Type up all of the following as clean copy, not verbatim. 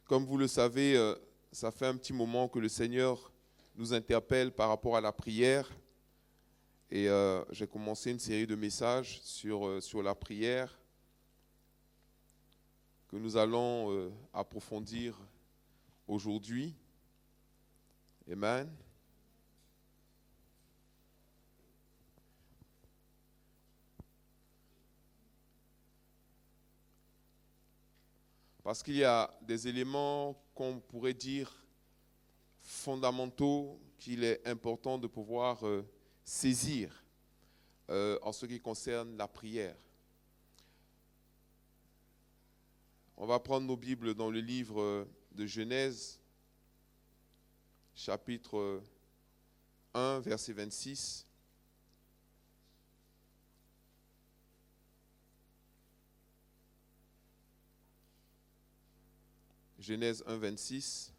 Comme vous le savez, ça fait un petit moment que le Seigneur nous interpelle par rapport à la prière. Et j'ai commencé une série de messages sur la prière que nous allons approfondir aujourd'hui. Amen. Parce qu'il y a des éléments qu'on pourrait dire fondamentaux qu'il est important de pouvoir saisir en ce qui concerne la prière. On va prendre nos Bibles dans le livre de Genèse, chapitre 1, verset 26. Genèse 1, 26.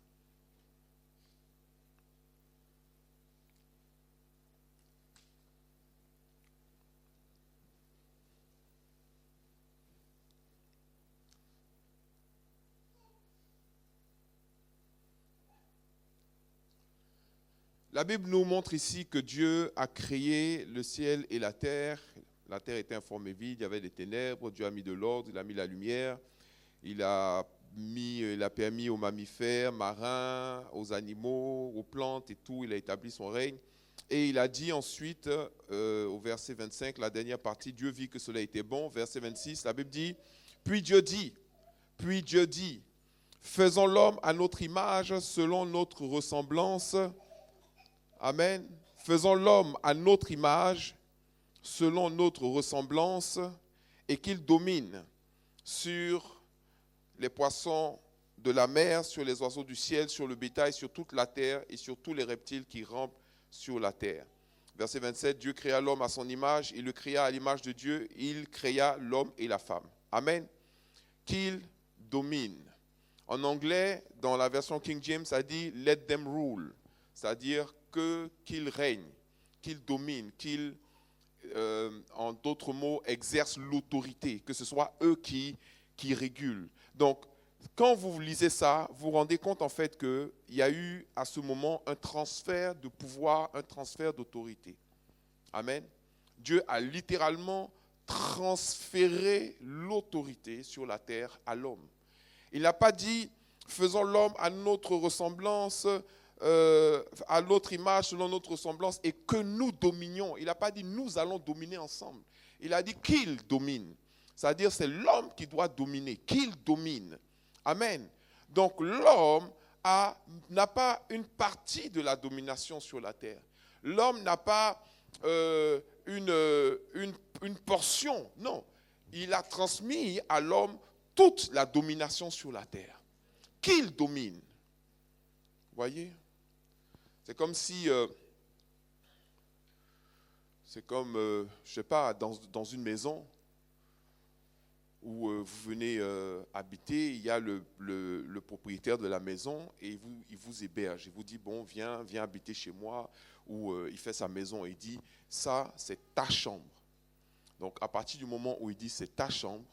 La Bible nous montre ici que Dieu a créé le ciel et la terre. La terre était informée vide, il y avait des ténèbres. Dieu a mis de l'ordre, il a mis la lumière. Il a permis aux mammifères marins, aux animaux, aux plantes et tout. Il a établi son règne. Et il a dit ensuite, au verset 25, la dernière partie, Dieu vit que cela était bon. Verset 26, la Bible dit, puis Dieu dit, faisons l'homme à notre image, selon notre ressemblance. Amen. Faisons l'homme à notre image, selon notre ressemblance, et qu'il domine sur les poissons de la mer, sur les oiseaux du ciel, sur le bétail, sur toute la terre et sur tous les reptiles qui rampent sur la terre. Verset 27, Dieu créa l'homme à son image, il le créa à l'image de Dieu, il créa l'homme et la femme. Amen. Qu'il domine. En anglais, dans la version King James, ça dit « let them rule », c'est-à-dire qu'il règne, qu'il domine, qu'il, en d'autres mots, exerce l'autorité, que ce soit eux qui régulent. Donc, quand vous lisez ça, vous vous rendez compte en fait qu'il y a eu à ce moment un transfert de pouvoir, un transfert d'autorité. Amen. Dieu a littéralement transféré l'autorité sur la terre à l'homme. Il n'a pas dit « faisons l'homme à notre ressemblance », à l'autre image, selon notre ressemblance, et que nous dominions. Il n'a pas dit nous allons dominer ensemble. Il a dit qu'il domine. C'est-à-dire c'est l'homme qui doit dominer, qu'il domine. Amen. Donc l'homme n'a pas une partie de la domination sur la terre. L'homme n'a pas une portion. Non. Il a transmis à l'homme toute la domination sur la terre. Qu'il domine. Voyez? C'est comme si, je sais pas, dans une maison où vous venez habiter, il y a le propriétaire de la maison et il vous héberge. Il vous dit, bon, viens habiter chez moi, ou il fait sa maison et il dit, ça, c'est ta chambre. Donc, à partir du moment où il dit, c'est ta chambre,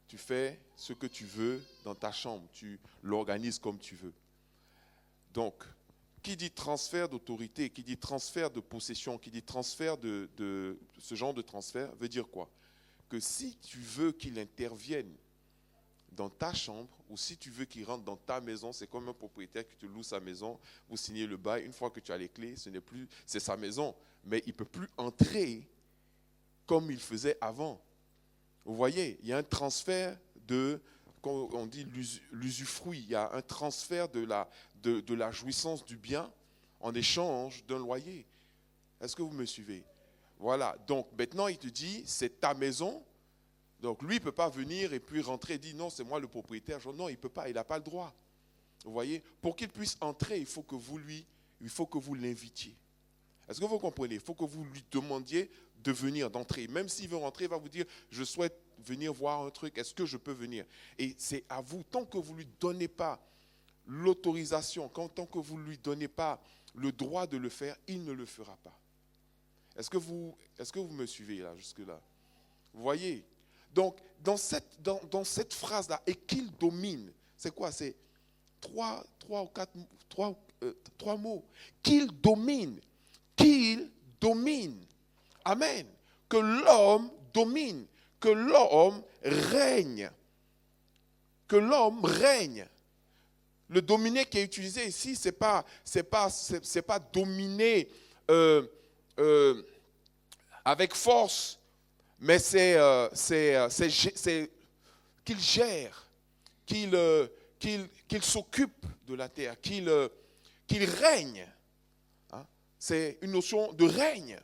tu fais ce que tu veux dans ta chambre, tu l'organises comme tu veux. Donc, qui dit transfert d'autorité, qui dit transfert de possession, qui dit transfert de ce genre de transfert, veut dire quoi? Que si tu veux qu'il intervienne dans ta chambre, ou si tu veux qu'il rentre dans ta maison, c'est comme un propriétaire qui te loue sa maison, vous signez le bail, une fois que tu as les clés, c'est sa maison, mais il ne peut plus entrer comme il faisait avant. Vous voyez, il y a un transfert on dit l'usufruit, il y a un transfert de la jouissance du bien en échange d'un loyer. Est-ce que vous me suivez? Voilà, donc maintenant il te dit, c'est ta maison, donc lui il ne peut pas venir et puis rentrer et dire non, c'est moi le propriétaire. Non, il ne peut pas, il n'a pas le droit. Vous voyez, pour qu'il puisse entrer, il faut que vous l'invitiez. Est-ce que vous comprenez? Il faut que vous lui demandiez de venir, d'entrer. Même s'il veut rentrer, il va vous dire, je souhaite venir voir un truc, est-ce que je peux venir? Et c'est à vous, tant que vous ne lui donnez pas l'autorisation, tant que vous ne lui donnez pas le droit de le faire, il ne le fera pas. Est-ce que vous me suivez là, jusque-là? Vous voyez? Donc, dans cette phrase-là, et qu'il domine, c'est quoi? C'est trois mots. Qu'il domine. Qu'il domine. Amen. Que l'homme domine. Que l'homme règne. Que l'homme règne. Le dominer qui est utilisé ici, c'est pas dominer avec force, mais c'est qu'il gère, qu'il s'occupe de la terre, qu'il règne. Hein? C'est une notion de règne.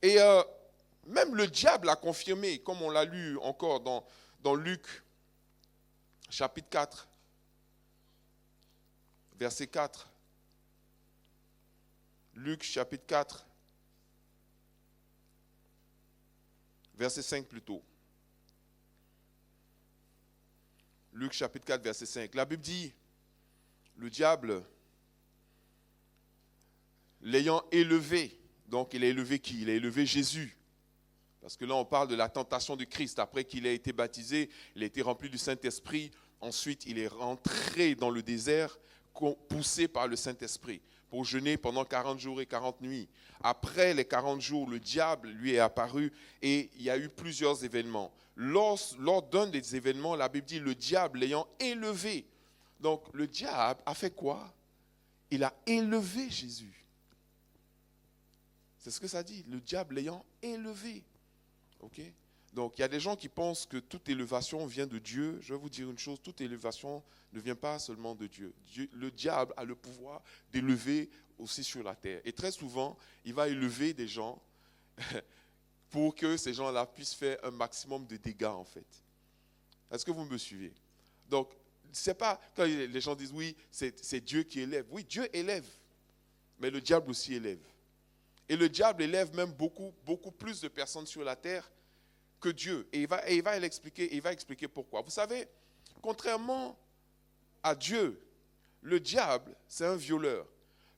Et même le diable a confirmé, comme on l'a lu encore dans Luc, chapitre 4, verset 4. Luc, chapitre 4, verset 5 plutôt. Luc, chapitre 4, verset 5. La Bible dit, le diable, l'ayant élevé, donc il a élevé qui? Il a élevé Jésus. Parce que là, on parle de la tentation du Christ. Après qu'il ait été baptisé, il a été rempli du Saint-Esprit. Ensuite, il est rentré dans le désert, poussé par le Saint-Esprit, pour jeûner pendant 40 jours et 40 nuits. Après les 40 jours, le diable lui est apparu et il y a eu plusieurs événements. Lors d'un des événements, la Bible dit, le diable l'ayant élevé. Donc, le diable a fait quoi? Il a élevé Jésus. C'est ce que ça dit, le diable l'ayant élevé. Ok? Donc, il y a des gens qui pensent que toute élévation vient de Dieu. Je vais vous dire une chose, toute élévation ne vient pas seulement de Dieu. Le diable a le pouvoir d'élever aussi sur la terre. Et très souvent, il va élever des gens pour que ces gens-là puissent faire un maximum de dégâts, en fait. Est-ce que vous me suivez? Donc, c'est pas, quand les gens disent, oui, c'est Dieu qui élève. Oui, Dieu élève, mais le diable aussi élève. Et le diable élève même beaucoup plus de personnes sur la terre que Dieu. Et il va expliquer pourquoi. Vous savez, contrairement à Dieu, le diable, c'est un violeur.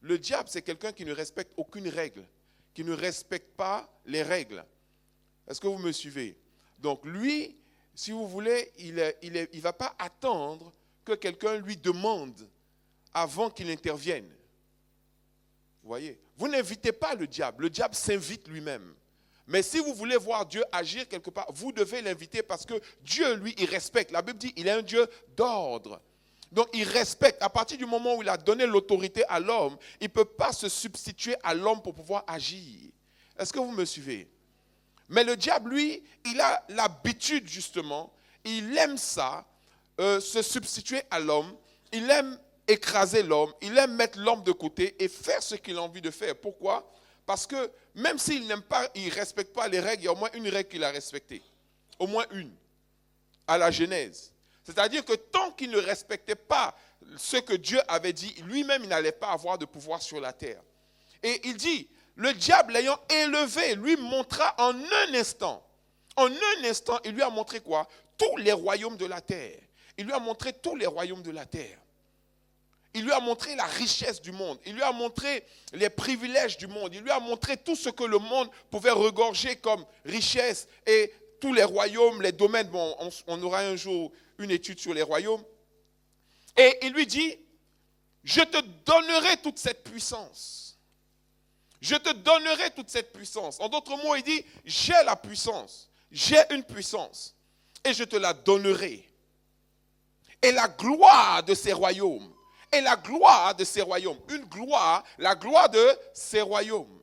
Le diable, c'est quelqu'un qui ne respecte aucune règle, qui ne respecte pas les règles. Est-ce que vous me suivez? Donc lui, si vous voulez, il ne va pas attendre que quelqu'un lui demande avant qu'il intervienne. Vous voyez? Vous n'invitez pas le diable s'invite lui-même. Mais si vous voulez voir Dieu agir quelque part, vous devez l'inviter parce que Dieu, lui, il respecte. La Bible dit qu'il est un Dieu d'ordre. Donc, il respecte. À partir du moment où il a donné l'autorité à l'homme, il ne peut pas se substituer à l'homme pour pouvoir agir. Est-ce que vous me suivez? Mais le diable, lui, il a l'habitude, justement, il aime ça, se substituer à l'homme. Il aime écraser l'homme. Il aime mettre l'homme de côté et faire ce qu'il a envie de faire. Pourquoi? Parce que même s'il n'aime pas, il ne respecte pas les règles, il y a au moins une règle qu'il a respectée. Au moins une. À la Genèse. C'est-à-dire que tant qu'il ne respectait pas ce que Dieu avait dit, lui-même, il n'allait pas avoir de pouvoir sur la terre. Et il dit, le diable l'ayant élevé, lui montra en un instant, il lui a montré quoi? Tous les royaumes de la terre. Il lui a montré tous les royaumes de la terre. Il lui a montré la richesse du monde. Il lui a montré les privilèges du monde. Il lui a montré tout ce que le monde pouvait regorger comme richesse et tous les royaumes, les domaines. Bon, on aura un jour une étude sur les royaumes. Et il lui dit, je te donnerai toute cette puissance. Je te donnerai toute cette puissance. En d'autres mots, il dit, j'ai la puissance. J'ai une puissance. Et je te la donnerai. Et la gloire de ces royaumes. Et la gloire de ces royaumes. Une gloire, la gloire de ces royaumes.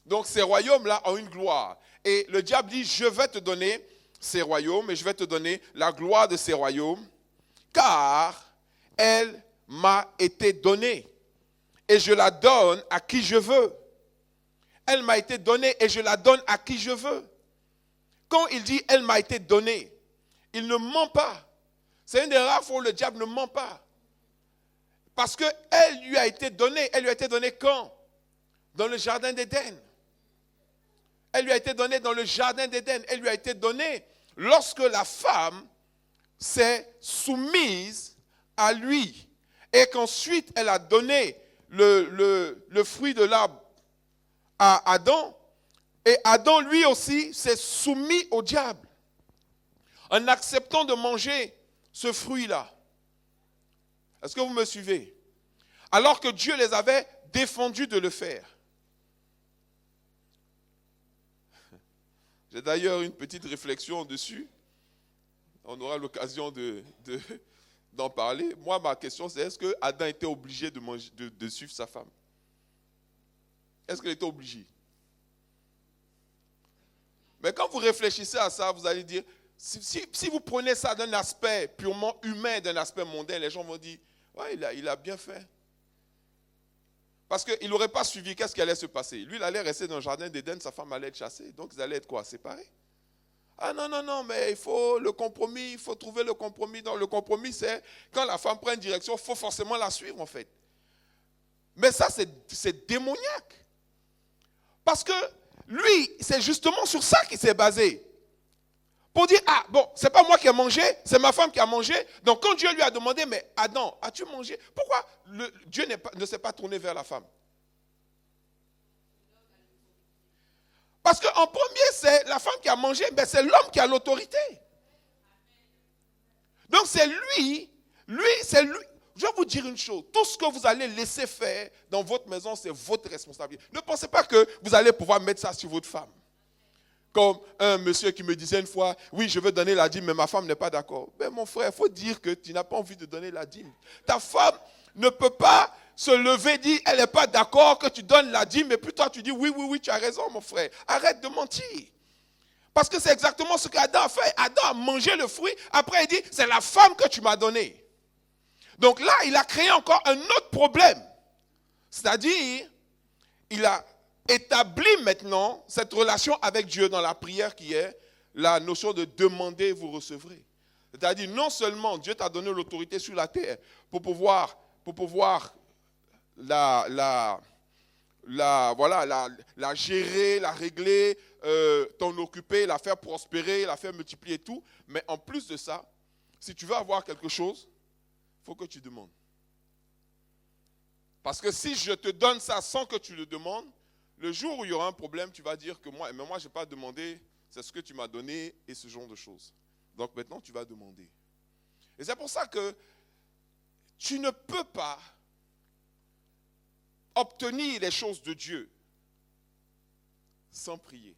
Donc ces royaumes-là ont une gloire. Et le diable dit, je vais te donner ces royaumes et je vais te donner la gloire de ces royaumes, car elle m'a été donnée. Et je la donne à qui je veux. Elle m'a été donnée et je la donne à qui je veux. Quand il dit, elle m'a été donnée, il ne ment pas. C'est une des rares fois où le diable ne ment pas. Parce qu'elle lui a été donnée. Elle lui a été donnée quand? Dans le jardin d'Éden. Elle lui a été donnée dans le jardin d'Éden. Elle lui a été donnée lorsque la femme s'est soumise à lui. Et qu'ensuite, elle a donné le fruit de l'arbre à Adam. Et Adam, lui aussi, s'est soumis au diable. En acceptant de manger ce fruit-là. Est-ce que vous me suivez? Alors que Dieu les avait défendus de le faire. J'ai d'ailleurs une petite réflexion dessus. On aura l'occasion d'en parler. Moi, ma question, c'est est-ce que Adam était obligé de suivre sa femme? Est-ce qu'il était obligé? Mais quand vous réfléchissez à ça, vous allez dire, si vous prenez ça d'un aspect purement humain, d'un aspect mondain, les gens vont dire, ouais, il a bien fait. Parce qu'il n'aurait pas suivi, qu'est-ce qui allait se passer? Lui, il allait rester dans le jardin d'Éden, sa femme allait être chassée. Donc, ils allaient être quoi? Séparés? Ah non, mais il faut le compromis, il faut trouver le compromis. Donc, le compromis, c'est quand la femme prend une direction, il faut forcément la suivre, en fait. Mais ça, c'est démoniaque. Parce que lui, c'est justement sur ça qu'il s'est basé. Pour dire, ah bon, c'est pas moi qui ai mangé, c'est ma femme qui a mangé. Donc quand Dieu lui a demandé, mais Adam, as-tu mangé? Pourquoi Dieu ne s'est pas tourné vers la femme? Parce qu'en premier, c'est la femme qui a mangé, mais c'est l'homme qui a l'autorité. Donc c'est lui, c'est lui. Je vais vous dire une chose, tout ce que vous allez laisser faire dans votre maison, c'est votre responsabilité. Ne pensez pas que vous allez pouvoir mettre ça sur votre femme. Comme un monsieur qui me disait une fois, oui, je veux donner la dîme, mais ma femme n'est pas d'accord. Mais mon frère, il faut dire que tu n'as pas envie de donner la dîme. Ta femme ne peut pas se lever et dire, elle n'est pas d'accord que tu donnes la dîme, et puis toi tu dis, oui, tu as raison, mon frère. Arrête de mentir. Parce que c'est exactement ce qu'Adam a fait. Adam a mangé le fruit, après il dit, c'est la femme que tu m'as donnée. Donc là, il a créé encore un autre problème. C'est-à-dire, il a établi maintenant cette relation avec Dieu dans la prière qui est la notion de demander, vous recevrez. C'est-à-dire, non seulement Dieu t'a donné l'autorité sur la terre pour pouvoir la gérer, la régler, t'en occuper, la faire prospérer, la faire multiplier et tout. Mais en plus de ça, si tu veux avoir quelque chose, il faut que tu demandes. Parce que si je te donne ça sans que tu le demandes, le jour où il y aura un problème, tu vas dire que moi je n'ai pas demandé, c'est ce que tu m'as donné et ce genre de choses. Donc maintenant, tu vas demander. Et c'est pour ça que tu ne peux pas obtenir les choses de Dieu sans prier.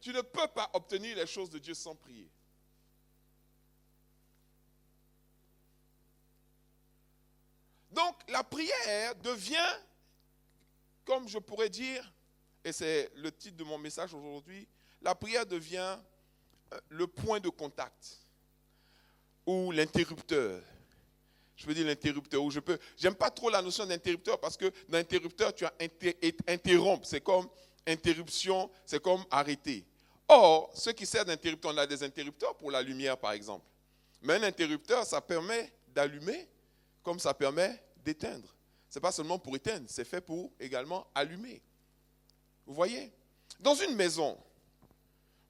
Tu ne peux pas obtenir les choses de Dieu sans prier. Donc la prière devient, comme je pourrais dire, et c'est le titre de mon message aujourd'hui, la prière devient le point de contact ou l'interrupteur. Je veux dire l'interrupteur, ou j'aime pas trop la notion d'interrupteur parce que dans l'interrupteur, tu as interrompre, c'est comme interruption, c'est comme arrêter. Or, ce qui sert d'interrupteur, on a des interrupteurs pour la lumière par exemple. Mais un interrupteur, ça permet d'allumer comme ça permet d'éteindre. Ce n'est pas seulement pour éteindre, c'est fait pour également allumer. Vous voyez? Dans une maison,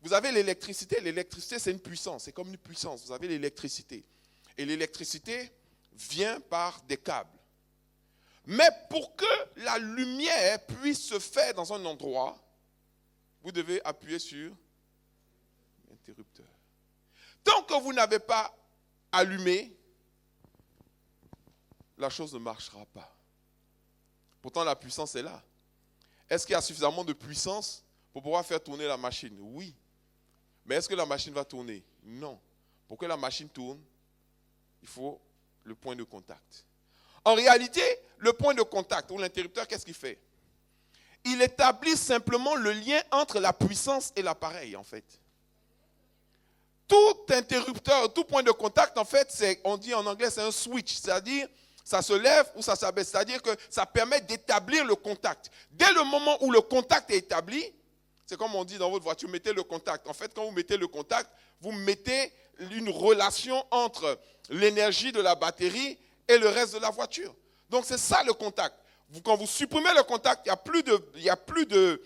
vous avez l'électricité. L'électricité, c'est une puissance. C'est comme une puissance. Vous avez l'électricité. Et l'électricité vient par des câbles. Mais pour que la lumière puisse se faire dans un endroit, vous devez appuyer sur l'interrupteur. Tant que vous n'avez pas allumé, la chose ne marchera pas. Pourtant, la puissance est là. Est-ce qu'il y a suffisamment de puissance pour pouvoir faire tourner la machine? Oui. Mais est-ce que la machine va tourner? Non. Pour que la machine tourne, il faut le point de contact. En réalité, le point de contact ou l'interrupteur, qu'est-ce qu'il fait? Il établit simplement le lien entre la puissance et l'appareil, en fait. Tout interrupteur, tout point de contact, en fait, on dit en anglais, c'est un switch, c'est-à-dire ça se lève ou ça s'abaisse, c'est-à-dire que ça permet d'établir le contact. Dès le moment où le contact est établi, c'est comme on dit dans votre voiture, mettez le contact. En fait, quand vous mettez le contact, vous mettez une relation entre l'énergie de la batterie et le reste de la voiture. Donc c'est ça le contact. Quand vous supprimez le contact, il n'y a plus de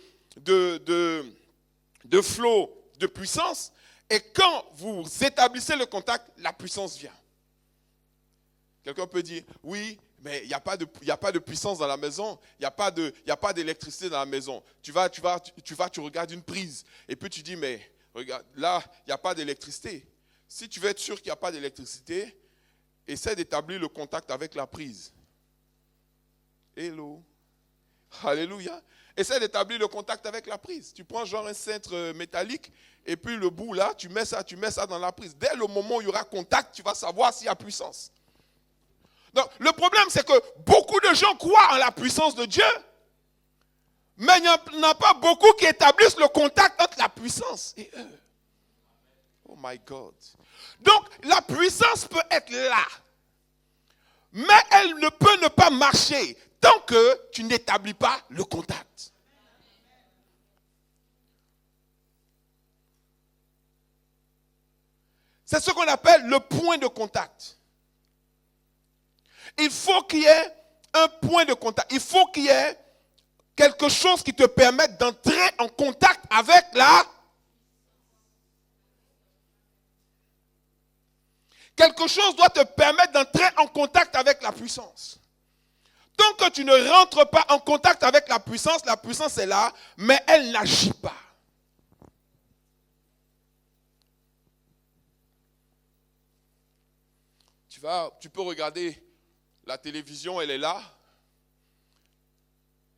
flot de puissance. Et quand vous établissez le contact, la puissance vient. Quelqu'un peut dire, oui, mais il n'y a pas de puissance dans la maison, il n'y a pas d'électricité dans la maison. Tu regardes une prise, et puis tu dis, mais regarde, là, il n'y a pas d'électricité. Si tu veux être sûr qu'il n'y a pas d'électricité, essaie d'établir le contact avec la prise. Hello. Alléluia. Essaie d'établir le contact avec la prise. Tu prends genre un cintre métallique et puis le bout là, tu mets ça dans la prise. Dès le moment où il y aura contact, tu vas savoir s'il y a puissance. Donc, le problème, c'est que beaucoup de gens croient en la puissance de Dieu, mais il n'y en a pas beaucoup qui établissent le contact entre la puissance et eux. Oh my God. Donc, la puissance peut être là, mais elle ne peut ne pas marcher tant que tu n'établis pas le contact. C'est ce qu'on appelle le point de contact. Il faut qu'il y ait un point de contact. Il faut qu'il y ait quelque chose qui te permette d'entrer en contact avec quelque chose doit te permettre d'entrer en contact avec la puissance. Tant que tu ne rentres pas en contact avec la puissance est là, mais elle n'agit pas. Tu peux regarder la télévision, elle est là.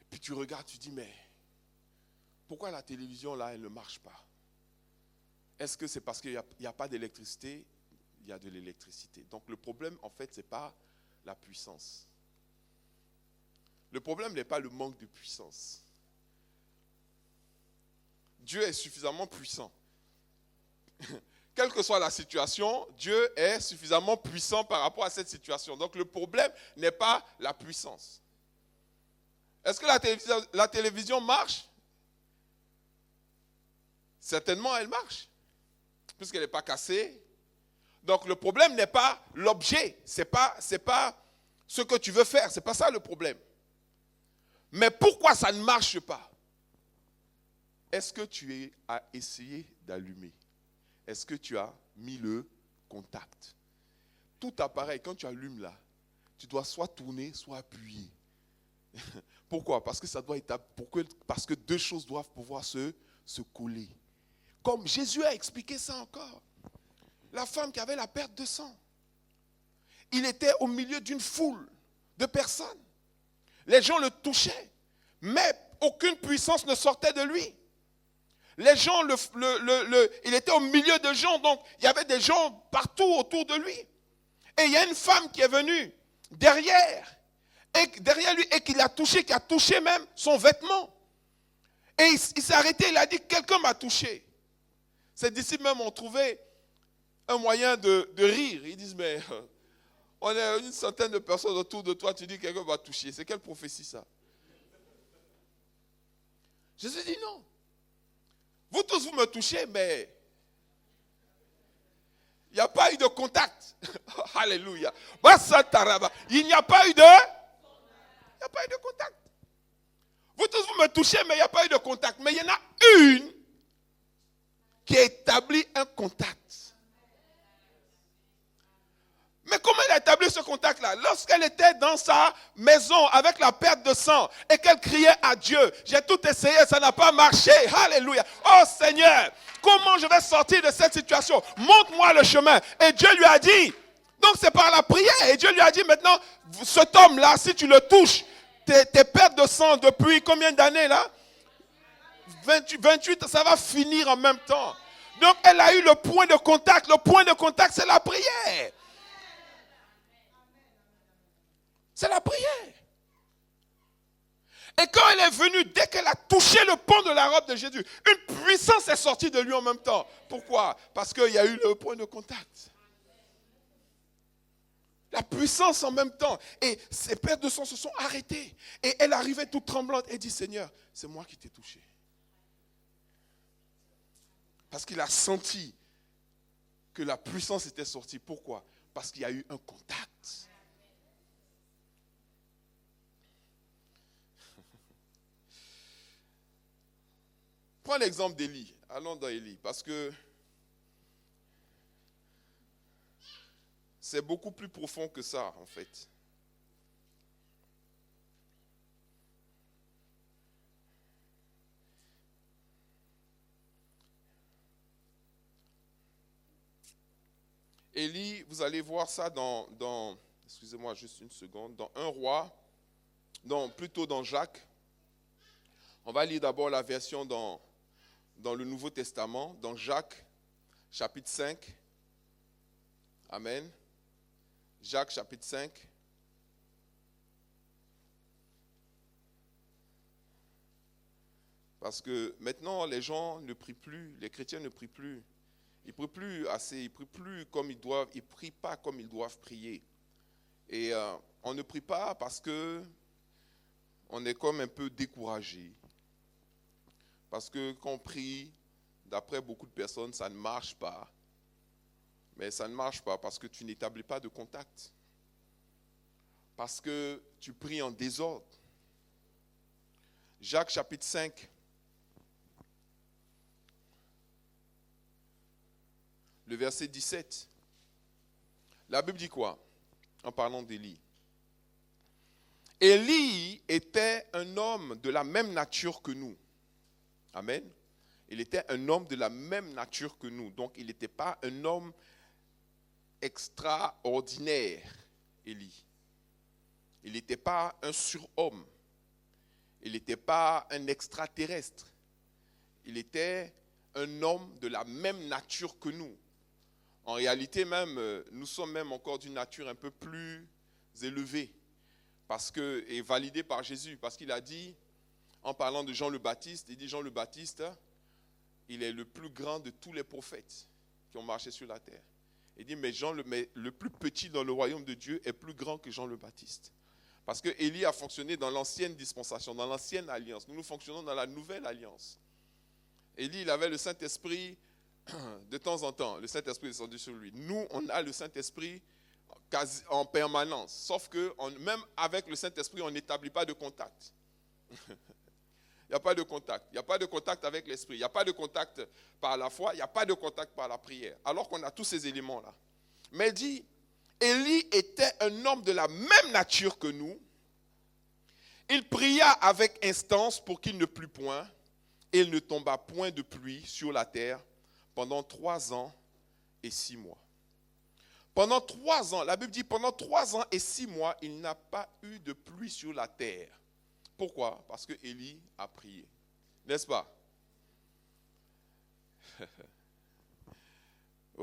Et puis tu regardes, tu dis, mais pourquoi la télévision là, elle ne marche pas? Est-ce que c'est parce qu'il n'y a pas d'électricité? Il y a de l'électricité. Donc le problème, en fait, ce n'est pas la puissance. Le problème n'est pas le manque de puissance. Dieu est suffisamment puissant. Quelle que soit la situation, Dieu est suffisamment puissant par rapport à cette situation. Donc le problème n'est pas la puissance. Est-ce que la télévision marche? Certainement, elle marche, puisqu'elle n'est pas cassée. Donc le problème n'est pas l'objet, c'est pas ce que tu veux faire, c'est pas ça le problème. Mais pourquoi ça ne marche pas? Est-ce que tu as essayé d'allumer? Est-ce que tu as mis le contact? Tout appareil, quand tu allumes là, tu dois soit tourner, soit appuyer. Pourquoi? Parce que ça doit être, parce que deux choses doivent pouvoir se coller. Comme Jésus a expliqué ça encore. La femme qui avait la perte de sang. Il était au milieu d'une foule de personnes. Les gens le touchaient, mais aucune puissance ne sortait de lui. Les gens, il était au milieu de gens, donc il y avait des gens partout autour de lui. Et il y a une femme qui est venue derrière lui et qui l'a touché, qui a touché même son vêtement. Et il s'est arrêté, il a dit, quelqu'un m'a touché. Ses disciples même ont trouvé un moyen de rire. Ils disent, mais on est une centaine de personnes autour de toi, tu dis quelqu'un m'a touché. C'est quelle prophétie ça? Jésus dit non. Vous tous, vous me touchez, mais il n'y a pas eu de contact. Alléluia. Il n'y a pas eu de contact. Vous tous, vous me touchez, mais il n'y a pas eu de contact. Mais il y en a une qui a établi un contact. Mais comment elle a établi ce contact-là? Lorsqu'elle était dans sa maison avec la perte de sang et qu'elle criait à Dieu, j'ai tout essayé, ça n'a pas marché. Alléluia. Oh Seigneur, comment je vais sortir de cette situation? Montre-moi le chemin. Et Dieu lui a dit, donc c'est par la prière. Et Dieu lui a dit maintenant, cet homme-là, si tu le touches, tes pertes de sang depuis combien d'années là? 28, ça va finir en même temps. Donc elle a eu le point de contact. Le point de contact, c'est la prière. C'est la prière. Et quand elle est venue, dès qu'elle a touché le pan de la robe de Jésus, une puissance est sortie de lui en même temps. Pourquoi? Parce qu'il y a eu le point de contact. La puissance en même temps. Et ses pertes de sang se sont arrêtées. Et elle arrivait toute tremblante et dit, Seigneur, c'est moi qui t'ai touché. Parce qu'il a senti que la puissance était sortie. Pourquoi? Parce qu'il y a eu un contact. Prends l'exemple d'Élie. Allons dans Élie. Parce que c'est beaucoup plus profond que ça, en fait. Élie, vous allez voir ça dans excusez-moi juste une seconde, dans 1 Roi, plutôt dans Jacques. On va lire d'abord la version dans le Nouveau Testament, dans Jacques, chapitre 5. Amen. Jacques, chapitre 5. Parce que maintenant, les gens ne prient plus, les chrétiens ne prient plus. Ils ne prient plus assez, ils ne prient plus comme ils doivent, ils ne prient pas comme ils doivent prier. Et on ne prie pas parce que on est comme un peu découragé. Parce que quand on prie, d'après beaucoup de personnes, ça ne marche pas. Mais ça ne marche pas parce que tu n'établis pas de contact. Parce que tu pries en désordre. Jacques chapitre 5. Le verset 17. La Bible dit quoi? En parlant d'Élie. Élie était un homme de la même nature que nous. Amen. Il était un homme de la même nature que nous. Donc, il n'était pas un homme extraordinaire, Élie. Il n'était pas un surhomme. Il n'était pas un extraterrestre. Il était un homme de la même nature que nous. En réalité, même, nous sommes même encore d'une nature un peu plus élevée. Et validée par Jésus. Parce qu'il a dit, en parlant de Jean le Baptiste, il dit Jean le Baptiste, il est le plus grand de tous les prophètes qui ont marché sur la terre. Il dit, mais le plus petit dans le royaume de Dieu est plus grand que Jean le Baptiste. Parce que Élie a fonctionné dans l'ancienne dispensation, dans l'ancienne alliance. Nous fonctionnons dans la nouvelle alliance. Élie, il avait le Saint-Esprit de temps en temps. Le Saint-Esprit est descendu sur lui. Nous, on a le Saint-Esprit en permanence. Sauf que même avec le Saint-Esprit, on n'établit pas de contact. Il n'y a pas de contact. Il n'y a pas de contact avec l'Esprit. Il n'y a pas de contact par la foi. Il n'y a pas de contact par la prière. Alors qu'on a tous ces éléments-là. Mais il dit, Élie était un homme de la même nature que nous. Il pria avec instance pour qu'il ne plût point. Et il ne tomba point de pluie sur la terre pendant 3 ans et 6 mois. Pendant 3 ans, la Bible dit, pendant 3 ans et 6 mois, il n'a pas eu de pluie sur la terre. Pourquoi? Parce que Élie a prié. N'est-ce pas?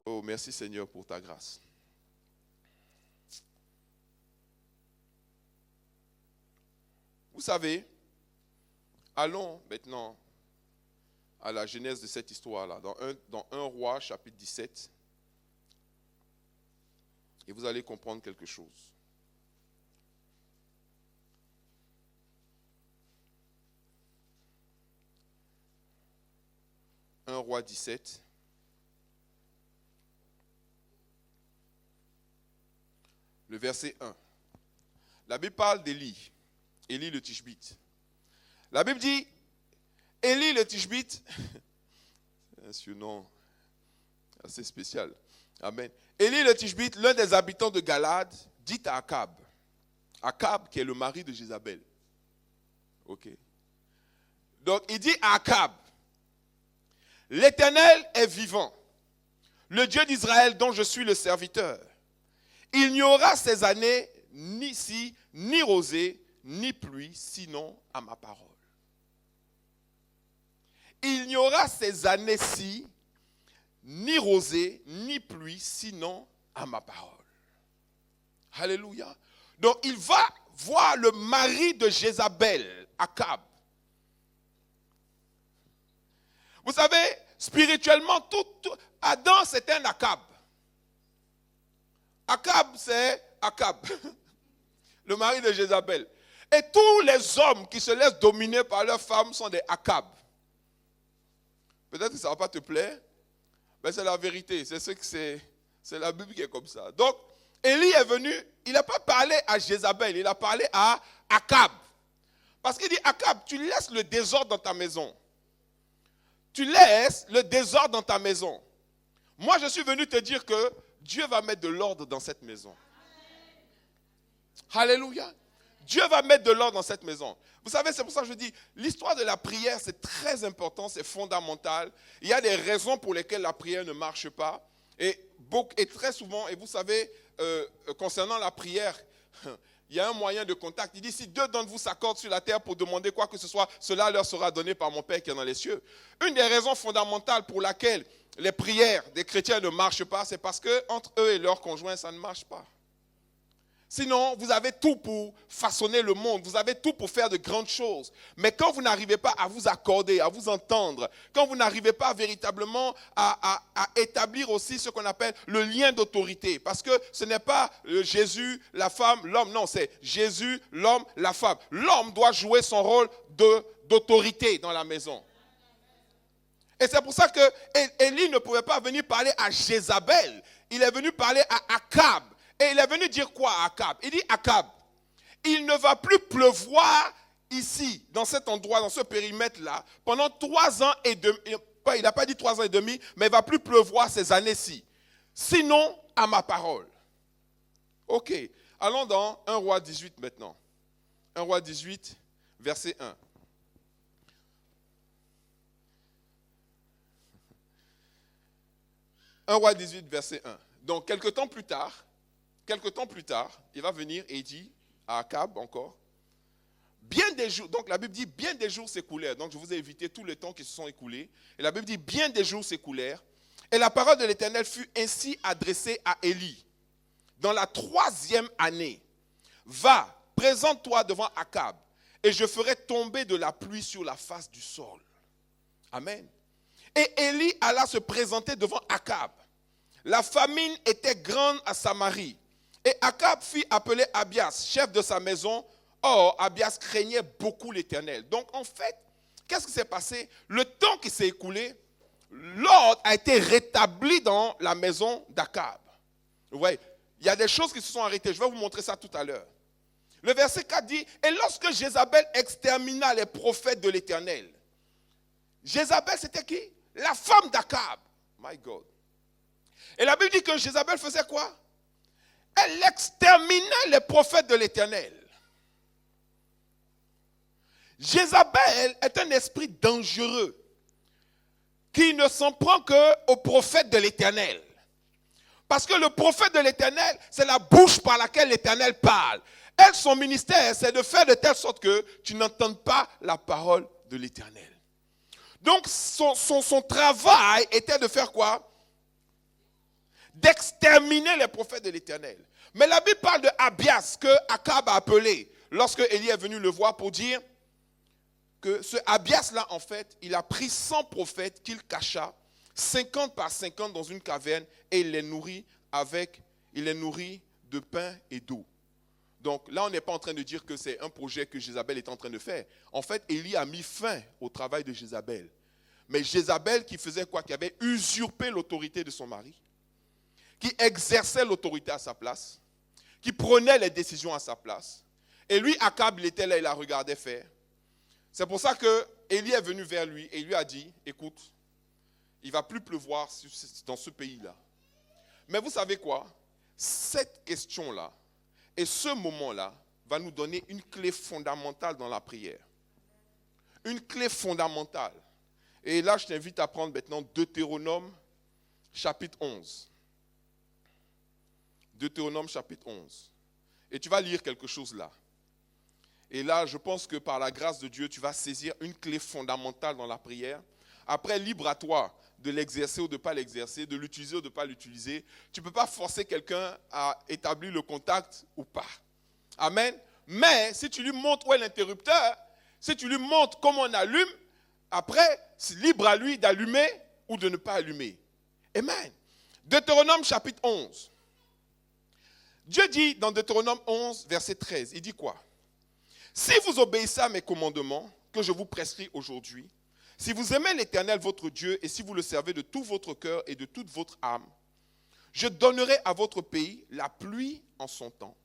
Oh, merci Seigneur pour ta grâce. Vous savez, allons maintenant à la genèse de cette histoire-là, dans 1 Roi, chapitre 17. Et vous allez comprendre quelque chose. Un Roi 17. Le verset 1. La Bible parle d'Élie. Élie le Tishbite. La Bible dit, Élie le Tishbite, c'est un surnom assez spécial. Amen. Élie le Tishbite, l'un des habitants de Galade, dit à Akab. Akab qui est le mari de Jézabel. Ok. Donc il dit à Akab, l'Éternel est vivant, le Dieu d'Israël dont je suis le serviteur. Il n'y aura ces années ni rosée, ni pluie, sinon à ma parole. Il n'y aura ces années-ci, ni rosée, ni pluie, sinon à ma parole. Alléluia. Donc il va voir le mari de Jézabel, Akab. Vous savez, spirituellement, Adam c'est un Akab. Akab c'est Akab, le mari de Jézabel. Et tous les hommes qui se laissent dominer par leurs femmes sont des Akab. Peut-être que ça ne va pas te plaire, mais c'est la vérité. C'est la Bible qui est comme ça. Donc, Élie est venu, il n'a pas parlé à Jézabel, il a parlé à Akab. Parce qu'il dit, Akab, tu laisses le désordre dans ta maison. Tu laisses le désordre dans ta maison. Moi, je suis venu te dire que Dieu va mettre de l'ordre dans cette maison. Alléluia. Dieu va mettre de l'ordre dans cette maison. Vous savez, c'est pour ça que je dis, l'histoire de la prière, c'est très important, c'est fondamental. Il y a des raisons pour lesquelles la prière ne marche pas. Et très souvent, et vous savez, concernant la prière, il y a un moyen de contact. Il dit, si deux d'entre vous s'accordent sur la terre pour demander quoi que ce soit, cela leur sera donné par mon Père qui est dans les cieux. Une des raisons fondamentales pour laquelle les prières des chrétiens ne marchent pas, c'est parce qu'entre eux et leurs conjoints, ça ne marche pas. Sinon, vous avez tout pour façonner le monde, vous avez tout pour faire de grandes choses. Mais quand vous n'arrivez pas à vous accorder, à vous entendre, quand vous n'arrivez pas véritablement à établir aussi ce qu'on appelle le lien d'autorité, parce que ce n'est pas Jésus, la femme, l'homme, non, c'est Jésus, l'homme, la femme. L'homme doit jouer son rôle d'autorité dans la maison. Et c'est pour ça que Élie ne pouvait pas venir parler à Jézabel, il est venu parler à Akab. Et il est venu dire quoi à Akab? Il dit, Akab, il ne va plus pleuvoir ici, dans cet endroit, dans ce périmètre-là, pendant 3 ans et demi. Il n'a pas dit 3 ans et demi, mais il ne va plus pleuvoir ces années-ci. Sinon, à ma parole. Ok, allons dans 1 Roi 18 maintenant. 1 Roi 18, verset 1. « 1 Roi 18, verset 1. Donc, quelque temps plus tard, il va venir et il dit à Akab encore, bien des jours, donc la Bible dit bien des jours s'écoulèrent, donc je vous ai évité tous les temps qui se sont écoulés, et la Bible dit bien des jours s'écoulèrent, et la parole de l'Éternel fut ainsi adressée à Élie, dans la 3e année, va, présente-toi devant Akab, et je ferai tomber de la pluie sur la face du sol. Amen. Et Élie alla se présenter devant Akab. La famine était grande à Samarie. Et Akab fit appeler Abias, chef de sa maison. Or, Abias craignait beaucoup l'Éternel. Donc, en fait, qu'est-ce qui s'est passé? Le temps qui s'est écoulé, l'ordre a été rétabli dans la maison d'Akab. Vous voyez, il y a des choses qui se sont arrêtées. Je vais vous montrer ça tout à l'heure. Le verset 4 dit, « Et lorsque Jézabel extermina les prophètes de l'Éternel. » Jézabel, c'était qui? La femme d'Akab. My God. Et la Bible dit que Jézabel faisait quoi? Elle exterminait les prophètes de l'Éternel. Jézabel est un esprit dangereux qui ne s'en prend qu'aux prophètes de l'Éternel. Parce que le prophète de l'Éternel, c'est la bouche par laquelle l'Éternel parle. Elle, son ministère, c'est de faire de telle sorte que tu n'entendes pas la parole de l'Éternel. Donc, son travail était de faire quoi? D'exterminer les prophètes de l'Éternel. Mais la Bible parle de Abias que Akab a appelé lorsque Élie est venu le voir pour dire que ce Abias-là, en fait, il a pris 100 prophètes qu'il cacha, 50 par 50 dans une caverne, et il les nourrit de pain et d'eau. Donc là, on n'est pas en train de dire que c'est un projet que Jézabel est en train de faire. En fait, Élie a mis fin au travail de Jézabel. Mais Jézabel qui faisait quoi? Qui avait usurpé l'autorité de son mari, qui exerçait l'autorité à sa place, qui prenait les décisions à sa place. Et lui, Akab, il était là, il la regardait faire. C'est pour ça que Élie est venu vers lui et lui a dit, écoute, il ne va plus pleuvoir dans ce pays-là. Mais vous savez quoi? Cette question-là et ce moment-là va nous donner une clé fondamentale dans la prière. Une clé fondamentale. Et là, je t'invite à prendre maintenant Deutéronome chapitre 11. Deutéronome chapitre 11. Et tu vas lire quelque chose là. Et là, je pense que par la grâce de Dieu, tu vas saisir une clé fondamentale dans la prière. Après, libre à toi de l'exercer ou de ne pas l'exercer, de l'utiliser ou de ne pas l'utiliser. Tu ne peux pas forcer quelqu'un à établir le contact ou pas. Amen. Mais si tu lui montres où est l'interrupteur, si tu lui montres comment on allume, après, c'est libre à lui d'allumer ou de ne pas allumer. Amen. Deutéronome chapitre 11. Dieu dit dans Deutéronome 11, verset 13, il dit quoi? Si vous obéissez à mes commandements que je vous prescris aujourd'hui, si vous aimez l'Éternel votre Dieu et si vous le servez de tout votre cœur et de toute votre âme, je donnerai à votre pays la pluie en son temps,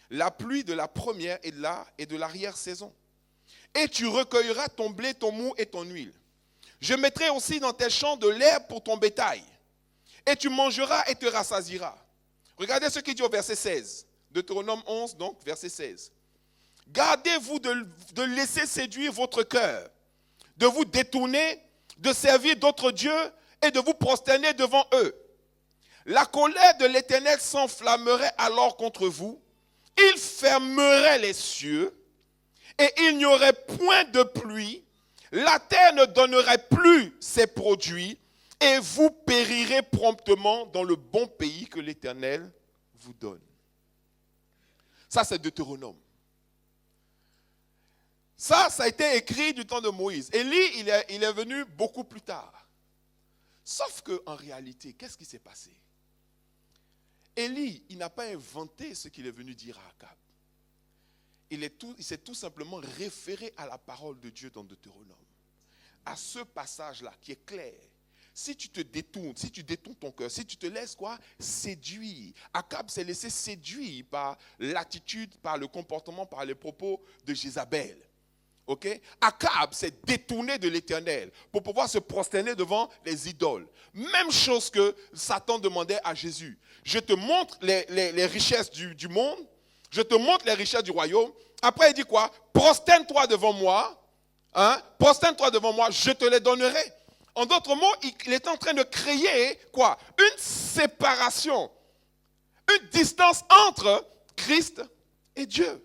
la pluie de la première et de l'arrière-saison. Et tu recueilleras ton blé, ton mou et ton huile. Je mettrai aussi dans tes champs de l'herbe pour ton bétail. Et tu mangeras et te rassasieras. Regardez ce qu'il dit au verset 16. Deutéronome 11, donc, verset 16. Gardez-vous de laisser séduire votre cœur, de vous détourner, de servir d'autres dieux et de vous prosterner devant eux. La colère de l'Éternel s'enflammerait alors contre vous. Il fermerait les cieux et il n'y aurait point de pluie. La terre ne donnerait plus ses produits et vous périrez promptement dans le bon pays que l'Éternel vous donne. Ça, c'est Deutéronome. Ça a été écrit du temps de Moïse. Élie, il est venu beaucoup plus tard. Sauf qu'en réalité, qu'est-ce qui s'est passé? Élie, il n'a pas inventé ce qu'il est venu dire à Akab. Il s'est tout simplement référé à la parole de Dieu dans Deutéronome. À ce passage-là qui est clair. Si tu te détournes, si tu détournes ton cœur, si tu te laisses quoi? Séduire. Akab s'est laissé séduire par l'attitude, par le comportement, par les propos de Jézabel. Okay? Akab s'est détourné de l'Éternel pour pouvoir se prosterner devant les idoles. Même chose que Satan demandait à Jésus. Je te montre les richesses du monde, je te montre les richesses du royaume. Après il dit quoi? Prosterne-toi devant moi, prosterne-toi devant moi, je te les donnerai. En d'autres mots, il est en train de créer quoi? Une séparation, une distance entre Christ et Dieu.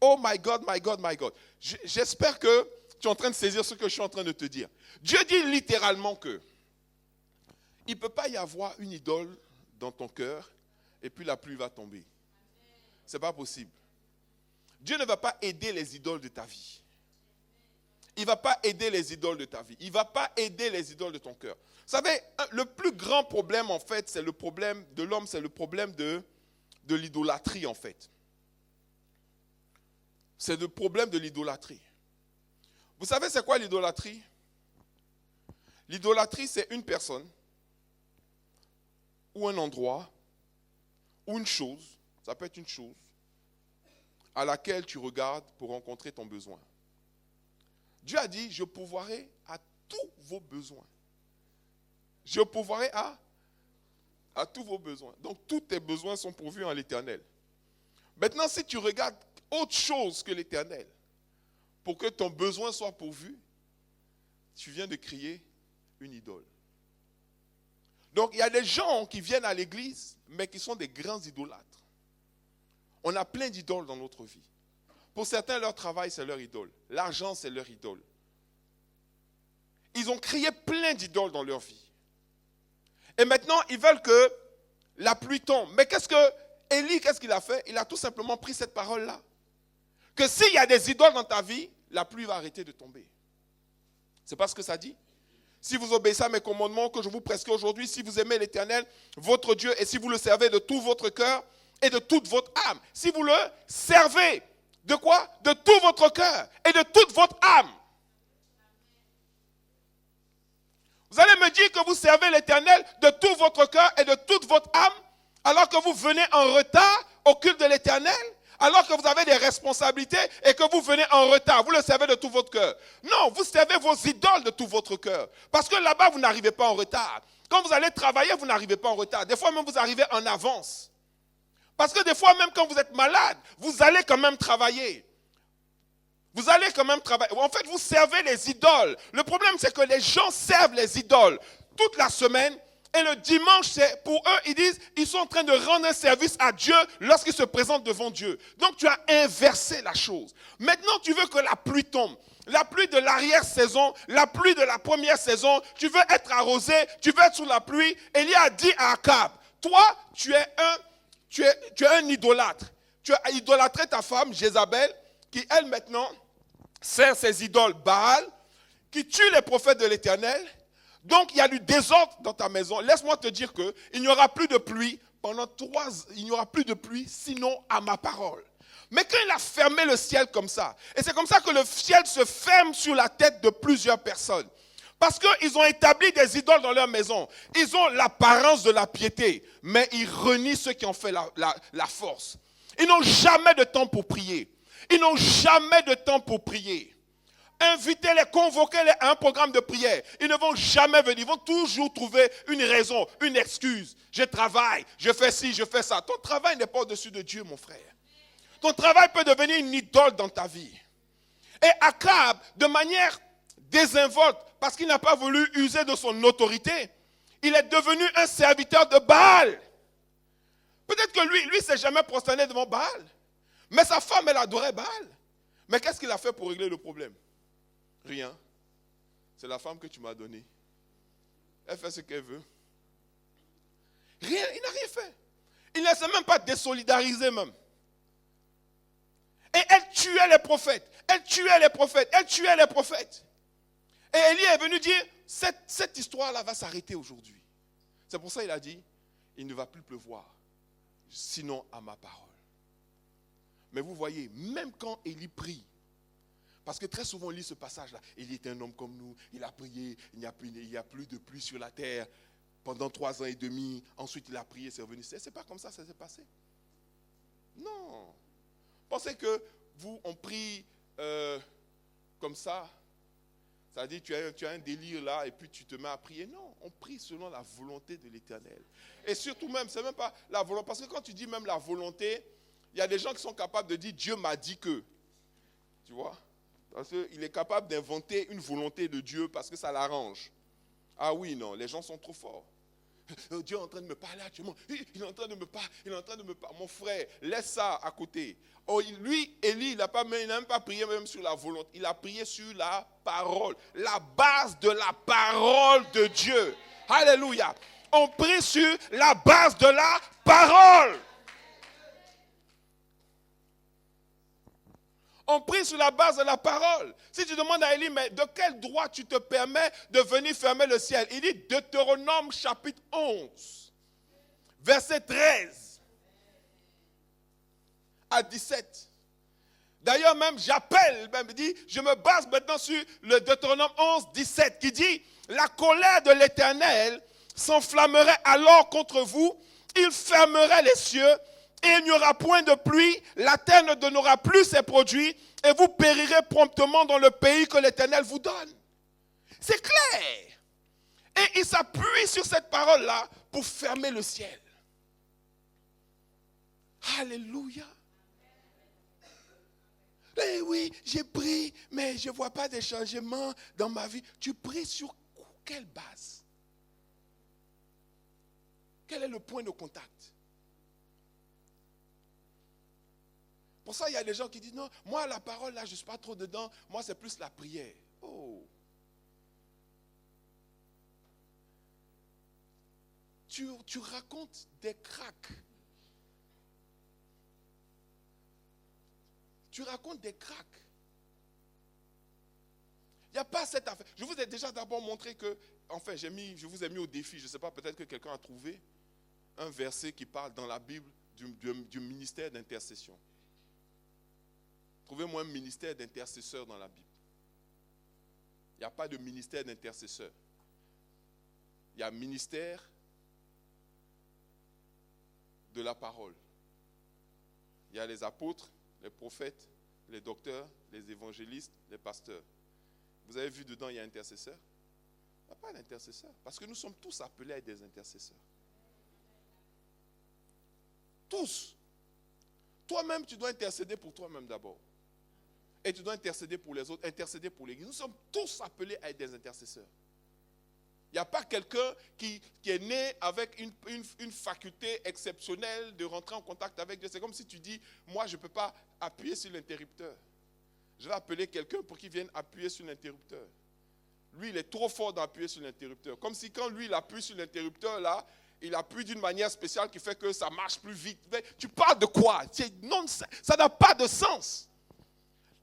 Oh my God, my God, my God. J'espère que tu es en train de saisir ce que je suis en train de te dire. Dieu dit littéralement que il ne peut pas y avoir une idole dans ton cœur et puis la pluie va tomber. Ce n'est pas possible. Dieu ne va pas aider les idoles de ta vie. Il ne va pas aider les idoles de ta vie. Il ne va pas aider les idoles de ton cœur. Vous savez, le plus grand problème en fait, c'est le problème de l'homme, c'est le problème de l'idolâtrie en fait. C'est le problème de l'idolâtrie. Vous savez c'est quoi l'idolâtrie? L'idolâtrie, c'est une personne, ou un endroit, ou une chose, ça peut être une chose, à laquelle tu regardes pour rencontrer ton besoin. Dieu a dit, je pourvoirai à tous vos besoins. Je pourvoirai à tous vos besoins. Donc tous tes besoins sont pourvus en l'Éternel. Maintenant, si tu regardes autre chose que l'Éternel, pour que ton besoin soit pourvu, tu viens de créer une idole. Donc, il y a des gens qui viennent à l'église, mais qui sont des grands idolâtres. On a plein d'idoles dans notre vie. Pour certains, leur travail, c'est leur idole. L'argent, c'est leur idole. Ils ont créé plein d'idoles dans leur vie. Et maintenant, ils veulent que la pluie tombe. Mais Élie, qu'est-ce qu'il a fait? Il a tout simplement pris cette parole-là. Que s'il y a des idoles dans ta vie, la pluie va arrêter de tomber. C'est pas ce que ça dit? Si vous obéissez à mes commandements que je vous prescris aujourd'hui, si vous aimez l'Éternel, votre Dieu, et si vous le servez de tout votre cœur et de toute votre âme, si vous le servez, de quoi? De tout votre cœur et de toute votre âme. Vous allez me dire que vous servez l'Éternel de tout votre cœur et de toute votre âme, alors que vous venez en retard au culte de l'Éternel, alors que vous avez des responsabilités et que vous venez en retard. Vous le servez de tout votre cœur. Non, vous servez vos idoles de tout votre cœur. Parce que là-bas, vous n'arrivez pas en retard. Quand vous allez travailler, vous n'arrivez pas en retard. Des fois même, vous arrivez en avance. Parce que des fois, même quand vous êtes malade, vous allez quand même travailler. Vous allez quand même travailler. En fait, vous servez les idoles. Le problème, c'est que les gens servent les idoles toute la semaine. Et le dimanche, c'est pour eux, ils disent, ils sont en train de rendre un service à Dieu lorsqu'ils se présentent devant Dieu. Donc, tu as inversé la chose. Maintenant, tu veux que la pluie tombe. La pluie de l'arrière-saison, la pluie de la première saison, tu veux être arrosé, tu veux être sous la pluie. Élie a dit à Akab, toi, tu es un idolâtre. Tu as idolâtré ta femme, Jézabel, qui, elle, maintenant, sert ses idoles Baal, qui tue les prophètes de l'Éternel. Donc, il y a du désordre dans ta maison. Laisse-moi te dire qu'il n'y aura plus de pluie pendant 3 ans. Il n'y aura plus de pluie, sinon à ma parole. Mais quand il a fermé le ciel comme ça, et c'est comme ça que le ciel se ferme sur la tête de plusieurs personnes. Parce qu'ils ont établi des idoles dans leur maison. Ils ont l'apparence de la piété, mais ils renient ceux qui ont fait la force. Ils n'ont jamais de temps pour prier. Ils n'ont jamais de temps pour prier. Invitez-les, convoquez-les à un programme de prière. Ils ne vont jamais venir. Ils vont toujours trouver une raison, une excuse. Je travaille, je fais ci, je fais ça. Ton travail n'est pas au-dessus de Dieu, mon frère. Ton travail peut devenir une idole dans ta vie. Et Akab, de manière désinvolte, parce qu'il n'a pas voulu user de son autorité, il est devenu un serviteur de Baal. Peut-être que lui s'est jamais prosterné devant Baal. Mais sa femme, elle adorait Baal. Mais qu'est-ce qu'il a fait pour régler le problème? Rien. C'est la femme que tu m'as donnée. Elle fait ce qu'elle veut. Rien, il n'a rien fait. Il ne s'est même pas désolidarisé même. Et elle tuait les prophètes. Elle tuait les prophètes. Elle tuait les prophètes. Et Élie est venu dire, cette histoire-là va s'arrêter aujourd'hui. C'est pour ça qu'il a dit, il ne va plus pleuvoir, sinon à ma parole. Mais vous voyez, même quand Élie prie, parce que très souvent on lit ce passage-là, Élie est un homme comme nous, il a prié, il n'y a plus de pluie sur la terre pendant 3 ans et demi, ensuite il a prié, c'est revenu. C'est pas comme ça s'est passé. Non. Pensez que vous, on prie comme ça, c'est-à-dire tu as un délire là et puis tu te mets à prier. Non, on prie selon la volonté de l'Éternel. Et surtout même, c'est même pas la volonté, parce que quand tu dis même la volonté, il y a des gens qui sont capables de dire Dieu m'a dit que. Tu vois? Parce qu'il est capable d'inventer une volonté de Dieu parce que ça l'arrange. Ah oui, non, les gens sont trop forts. Dieu est en train de me parler actuellement. Il est en train de me parler. Il est en train de me parler. Mon frère, laisse ça à côté. Oh, lui, Élie, il n'a même pas prié même sur la volonté. Il a prié sur la parole. La base de la parole de Dieu. Alléluia. On prie sur la base de la parole. On prie sur la base de la parole. Si tu demandes à Élie, mais de quel droit tu te permets de venir fermer le ciel? Il dit Deutéronome chapitre 11, verset 13 à 17. D'ailleurs même j'appelle, je me base maintenant sur le Deutéronome 11, 17 qui dit la colère de l'Éternel s'enflammerait alors contre vous, il fermerait les cieux et il n'y aura point de pluie, la terre ne donnera plus ses produits et vous périrez promptement dans le pays que l'Éternel vous donne. C'est clair. Et il s'appuie sur cette parole-là pour fermer le ciel. Alléluia. Eh oui, j'ai prié, mais je ne vois pas de changement dans ma vie. Tu pries sur quelle base? Quel est le point de contact? Pour ça, il y a des gens qui disent, non, moi, la parole, là, je ne suis pas trop dedans. Moi, c'est plus la prière. Oh. Tu racontes des cracks. Tu racontes des cracks. Il n'y a pas cette affaire. Je vous ai déjà d'abord montré que, enfin, je vous ai mis au défi, je ne sais pas, peut-être que quelqu'un a trouvé un verset qui parle dans la Bible du ministère d'intercession. Trouvez-moi un ministère d'intercesseur dans la Bible. Il n'y a pas de ministère d'intercesseur. Il y a un ministère de la parole. Il y a les apôtres, les prophètes, les docteurs, les évangélistes, les pasteurs. Vous avez vu dedans, il y a un intercesseur? Il n'y a pas d'intercesseur. Parce que nous sommes tous appelés à être des intercesseurs. Tous. Toi-même, tu dois intercéder pour toi-même d'abord. Et tu dois intercéder pour les autres, intercéder pour l'Église. Nous sommes tous appelés à être des intercesseurs. Il n'y a pas quelqu'un qui est né avec une faculté exceptionnelle de rentrer en contact avec Dieu. C'est comme si tu dis, moi je ne peux pas appuyer sur l'interrupteur. Je vais appeler quelqu'un pour qu'il vienne appuyer sur l'interrupteur. Lui, il est trop fort d'appuyer sur l'interrupteur. Comme si quand lui, il appuie sur l'interrupteur, là, il appuie d'une manière spéciale qui fait que ça marche plus vite. Mais tu parles de quoi? Non, ça n'a pas de sens.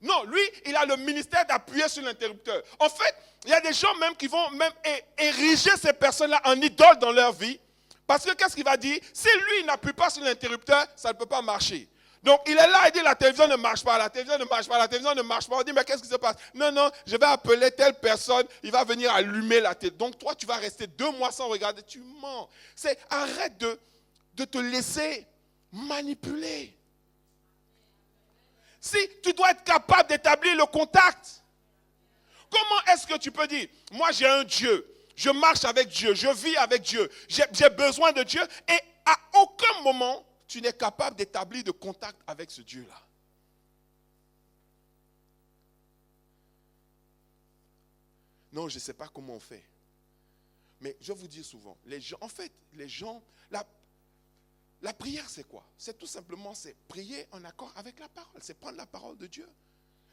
Non, lui, il a le ministère d'appuyer sur l'interrupteur. En fait, il y a des gens même qui vont même ériger ces personnes-là en idoles dans leur vie. Parce que qu'est-ce qu'il va dire? Si lui, il n'appuie pas sur l'interrupteur, ça ne peut pas marcher. Donc, il est là, il dit, la télévision ne marche pas, la télévision ne marche pas, la télévision ne marche pas. On dit, mais qu'est-ce qui se passe? Non, non, je vais appeler telle personne, il va venir allumer la télé. Donc, toi, tu vas rester 2 mois sans regarder. Tu mens. Arrête de te laisser manipuler. Si tu dois être capable d'établir le contact, comment est-ce que tu peux dire, moi j'ai un Dieu, je marche avec Dieu, je vis avec Dieu, j'ai besoin de Dieu, et à aucun moment tu n'es capable d'établir de contact avec ce Dieu-là. Non, je ne sais pas comment on fait. Mais je vous dis souvent, les gens, la prière c'est quoi? C'est tout simplement, c'est prier en accord avec la parole. C'est prendre la parole de Dieu.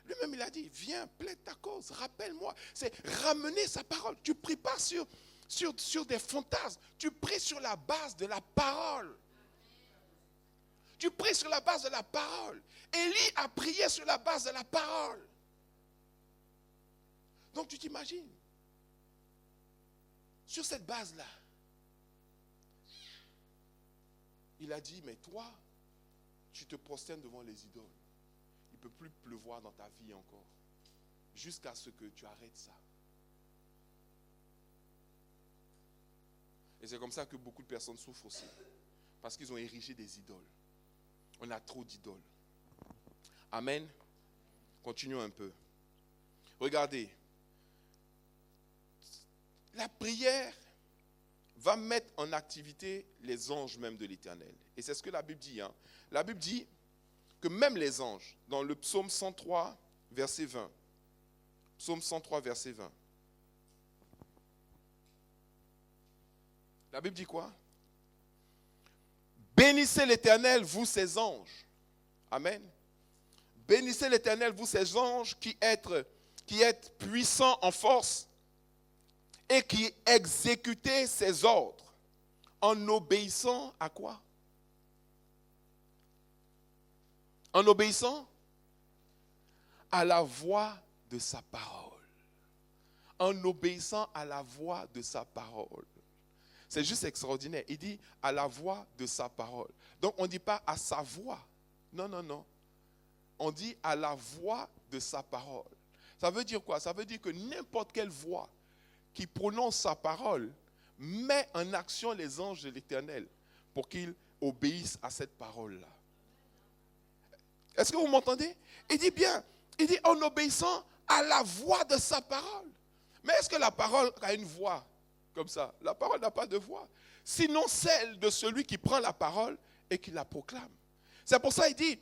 Lui-même il a dit, viens, plaide ta cause, rappelle-moi. C'est ramener sa parole. Tu ne pries pas sur des fantasmes. Tu pries sur la base de la parole. Tu pries sur la base de la parole. Élie a prié sur la base de la parole. Donc tu t'imagines, sur cette base-là, il a dit, mais toi, tu te prosternes devant les idoles. Il ne peut plus pleuvoir dans ta vie encore, jusqu'à ce que tu arrêtes ça. Et c'est comme ça que beaucoup de personnes souffrent aussi, parce qu'ils ont érigé des idoles. On a trop d'idoles. Amen. Continuons un peu. Regardez. La prière va mettre en activité les anges même de l'Éternel. Et c'est ce que la Bible dit. La Bible dit que même les anges, dans le psaume 103, verset 20. Psaume 103, verset 20. La Bible dit quoi? Bénissez l'Éternel, vous ses anges. Amen. Bénissez l'Éternel, vous ses anges qui êtes puissants en force et qui exécutez ses ordres en obéissant à quoi? En obéissant à la voix de sa parole. En obéissant à la voix de sa parole. C'est juste extraordinaire. Il dit à la voix de sa parole. Donc on ne dit pas à sa voix. Non, non, non. On dit à la voix de sa parole. Ça veut dire quoi? Ça veut dire que n'importe quelle voix qui prononce sa parole met en action les anges de l'Éternel pour qu'ils obéissent à cette parole-là. Est-ce que vous m'entendez? Il dit bien, il dit en obéissant à la voix de sa parole. Mais est-ce que la parole a une voix comme ça? La parole n'a pas de voix. Sinon celle de celui qui prend la parole et qui la proclame. C'est pour ça qu'il dit,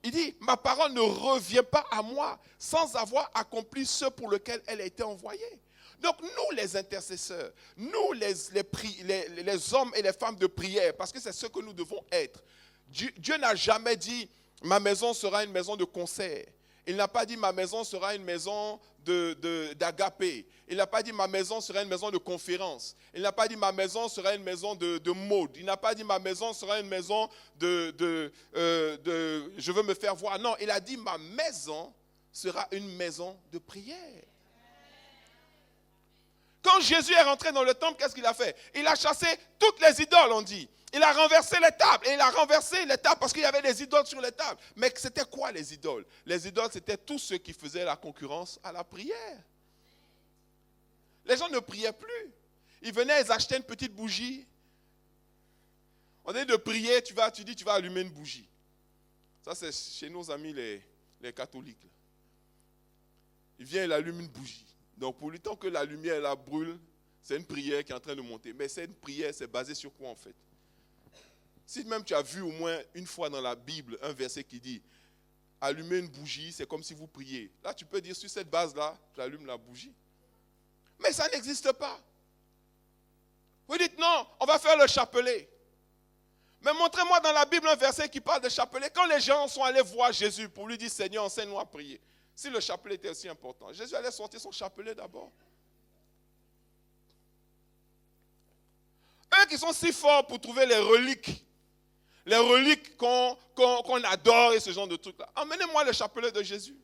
il dit, ma parole ne revient pas à moi sans avoir accompli ce pour lequel elle a été envoyée. Donc nous les intercesseurs, nous les hommes et les femmes de prière, parce que c'est ce que nous devons être. Dieu n'a jamais dit, ma maison sera une maison de concert. Il n'a pas dit, ma maison sera une maison d'agapé. Il n'a pas dit, ma maison sera une maison de conférence. Il n'a pas dit, ma maison sera une maison de mode. Il n'a pas dit, ma maison sera une maison je veux me faire voir. Non, il a dit, ma maison sera une maison de prière. Quand Jésus est rentré dans le temple, qu'est-ce qu'il a fait? Il a chassé toutes les idoles, on dit. Il a renversé les tables. Et il a renversé les tables parce qu'il y avait des idoles sur les tables. Mais c'était quoi les idoles? Les idoles, c'était tous ceux qui faisaient la concurrence à la prière. Les gens ne priaient plus. Ils venaient, ils achetaient une petite bougie. On dit de prier, tu dis tu vas allumer une bougie. Ça, c'est chez nos amis les catholiques. Il vient, il allume une bougie. Donc, pour le temps que la lumière la brûle, c'est une prière qui est en train de monter. Mais cette prière, c'est basé sur quoi en fait? Si même tu as vu au moins une fois dans la Bible un verset qui dit « Allumer une bougie, c'est comme si vous priez ». Là, tu peux dire sur cette base-là, tu allumes la bougie. Mais ça n'existe pas. Vous dites non, on va faire le chapelet. Mais montrez-moi dans la Bible un verset qui parle de chapelet. Quand les gens sont allés voir Jésus pour lui dire « Seigneur, enseigne-nous à prier ». Si le chapelet était aussi important, Jésus allait sortir son chapelet d'abord. Eux qui sont si forts pour trouver les reliques qu'on adore et ce genre de trucs-là. Emmenez-moi le chapelet de Jésus.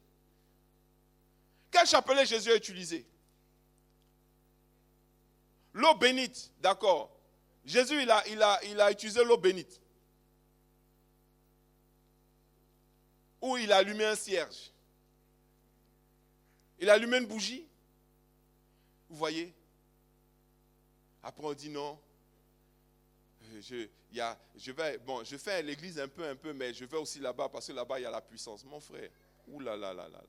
Quel chapelet Jésus a utilisé? L'eau bénite, d'accord. Jésus, il a utilisé l'eau bénite. Ou il a allumé un cierge. Il a allumé une bougie. Vous voyez? Après on dit non. Je fais l'église un peu, mais je vais aussi là-bas parce que là-bas il y a la puissance. Mon frère, ouh là là là là.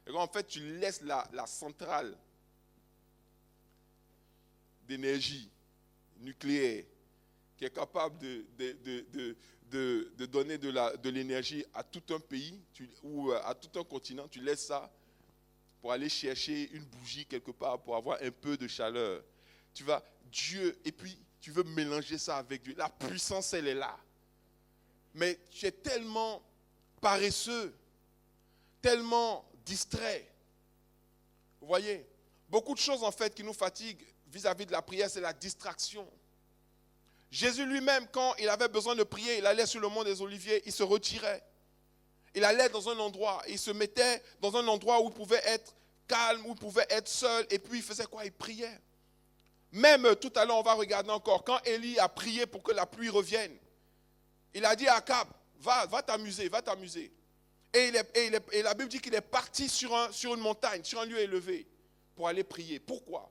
Et en fait, tu laisses la centrale d'énergie nucléaire qui est capable de donner de l'énergie à tout un pays ou à tout un continent. Tu laisses ça pour aller chercher une bougie quelque part pour avoir un peu de chaleur. Dieu, et puis tu veux mélanger ça avec Dieu. La puissance, elle est là. Mais tu es tellement paresseux, tellement distrait. Vous voyez, beaucoup de choses en fait qui nous fatiguent vis-à-vis de la prière, c'est la distraction. Jésus lui-même, quand il avait besoin de prier, il allait sur le mont des Oliviers, il se retirait. Il allait dans un endroit, il se mettait dans un endroit où il pouvait être calme, où il pouvait être seul, et puis il faisait quoi? Il priait. Même tout à l'heure, on va regarder encore, quand Élie a prié pour que la pluie revienne, il a dit à Akab, va t'amuser, va t'amuser. Et la Bible dit qu'il est parti sur une montagne, sur un lieu élevé, pour aller prier. Pourquoi?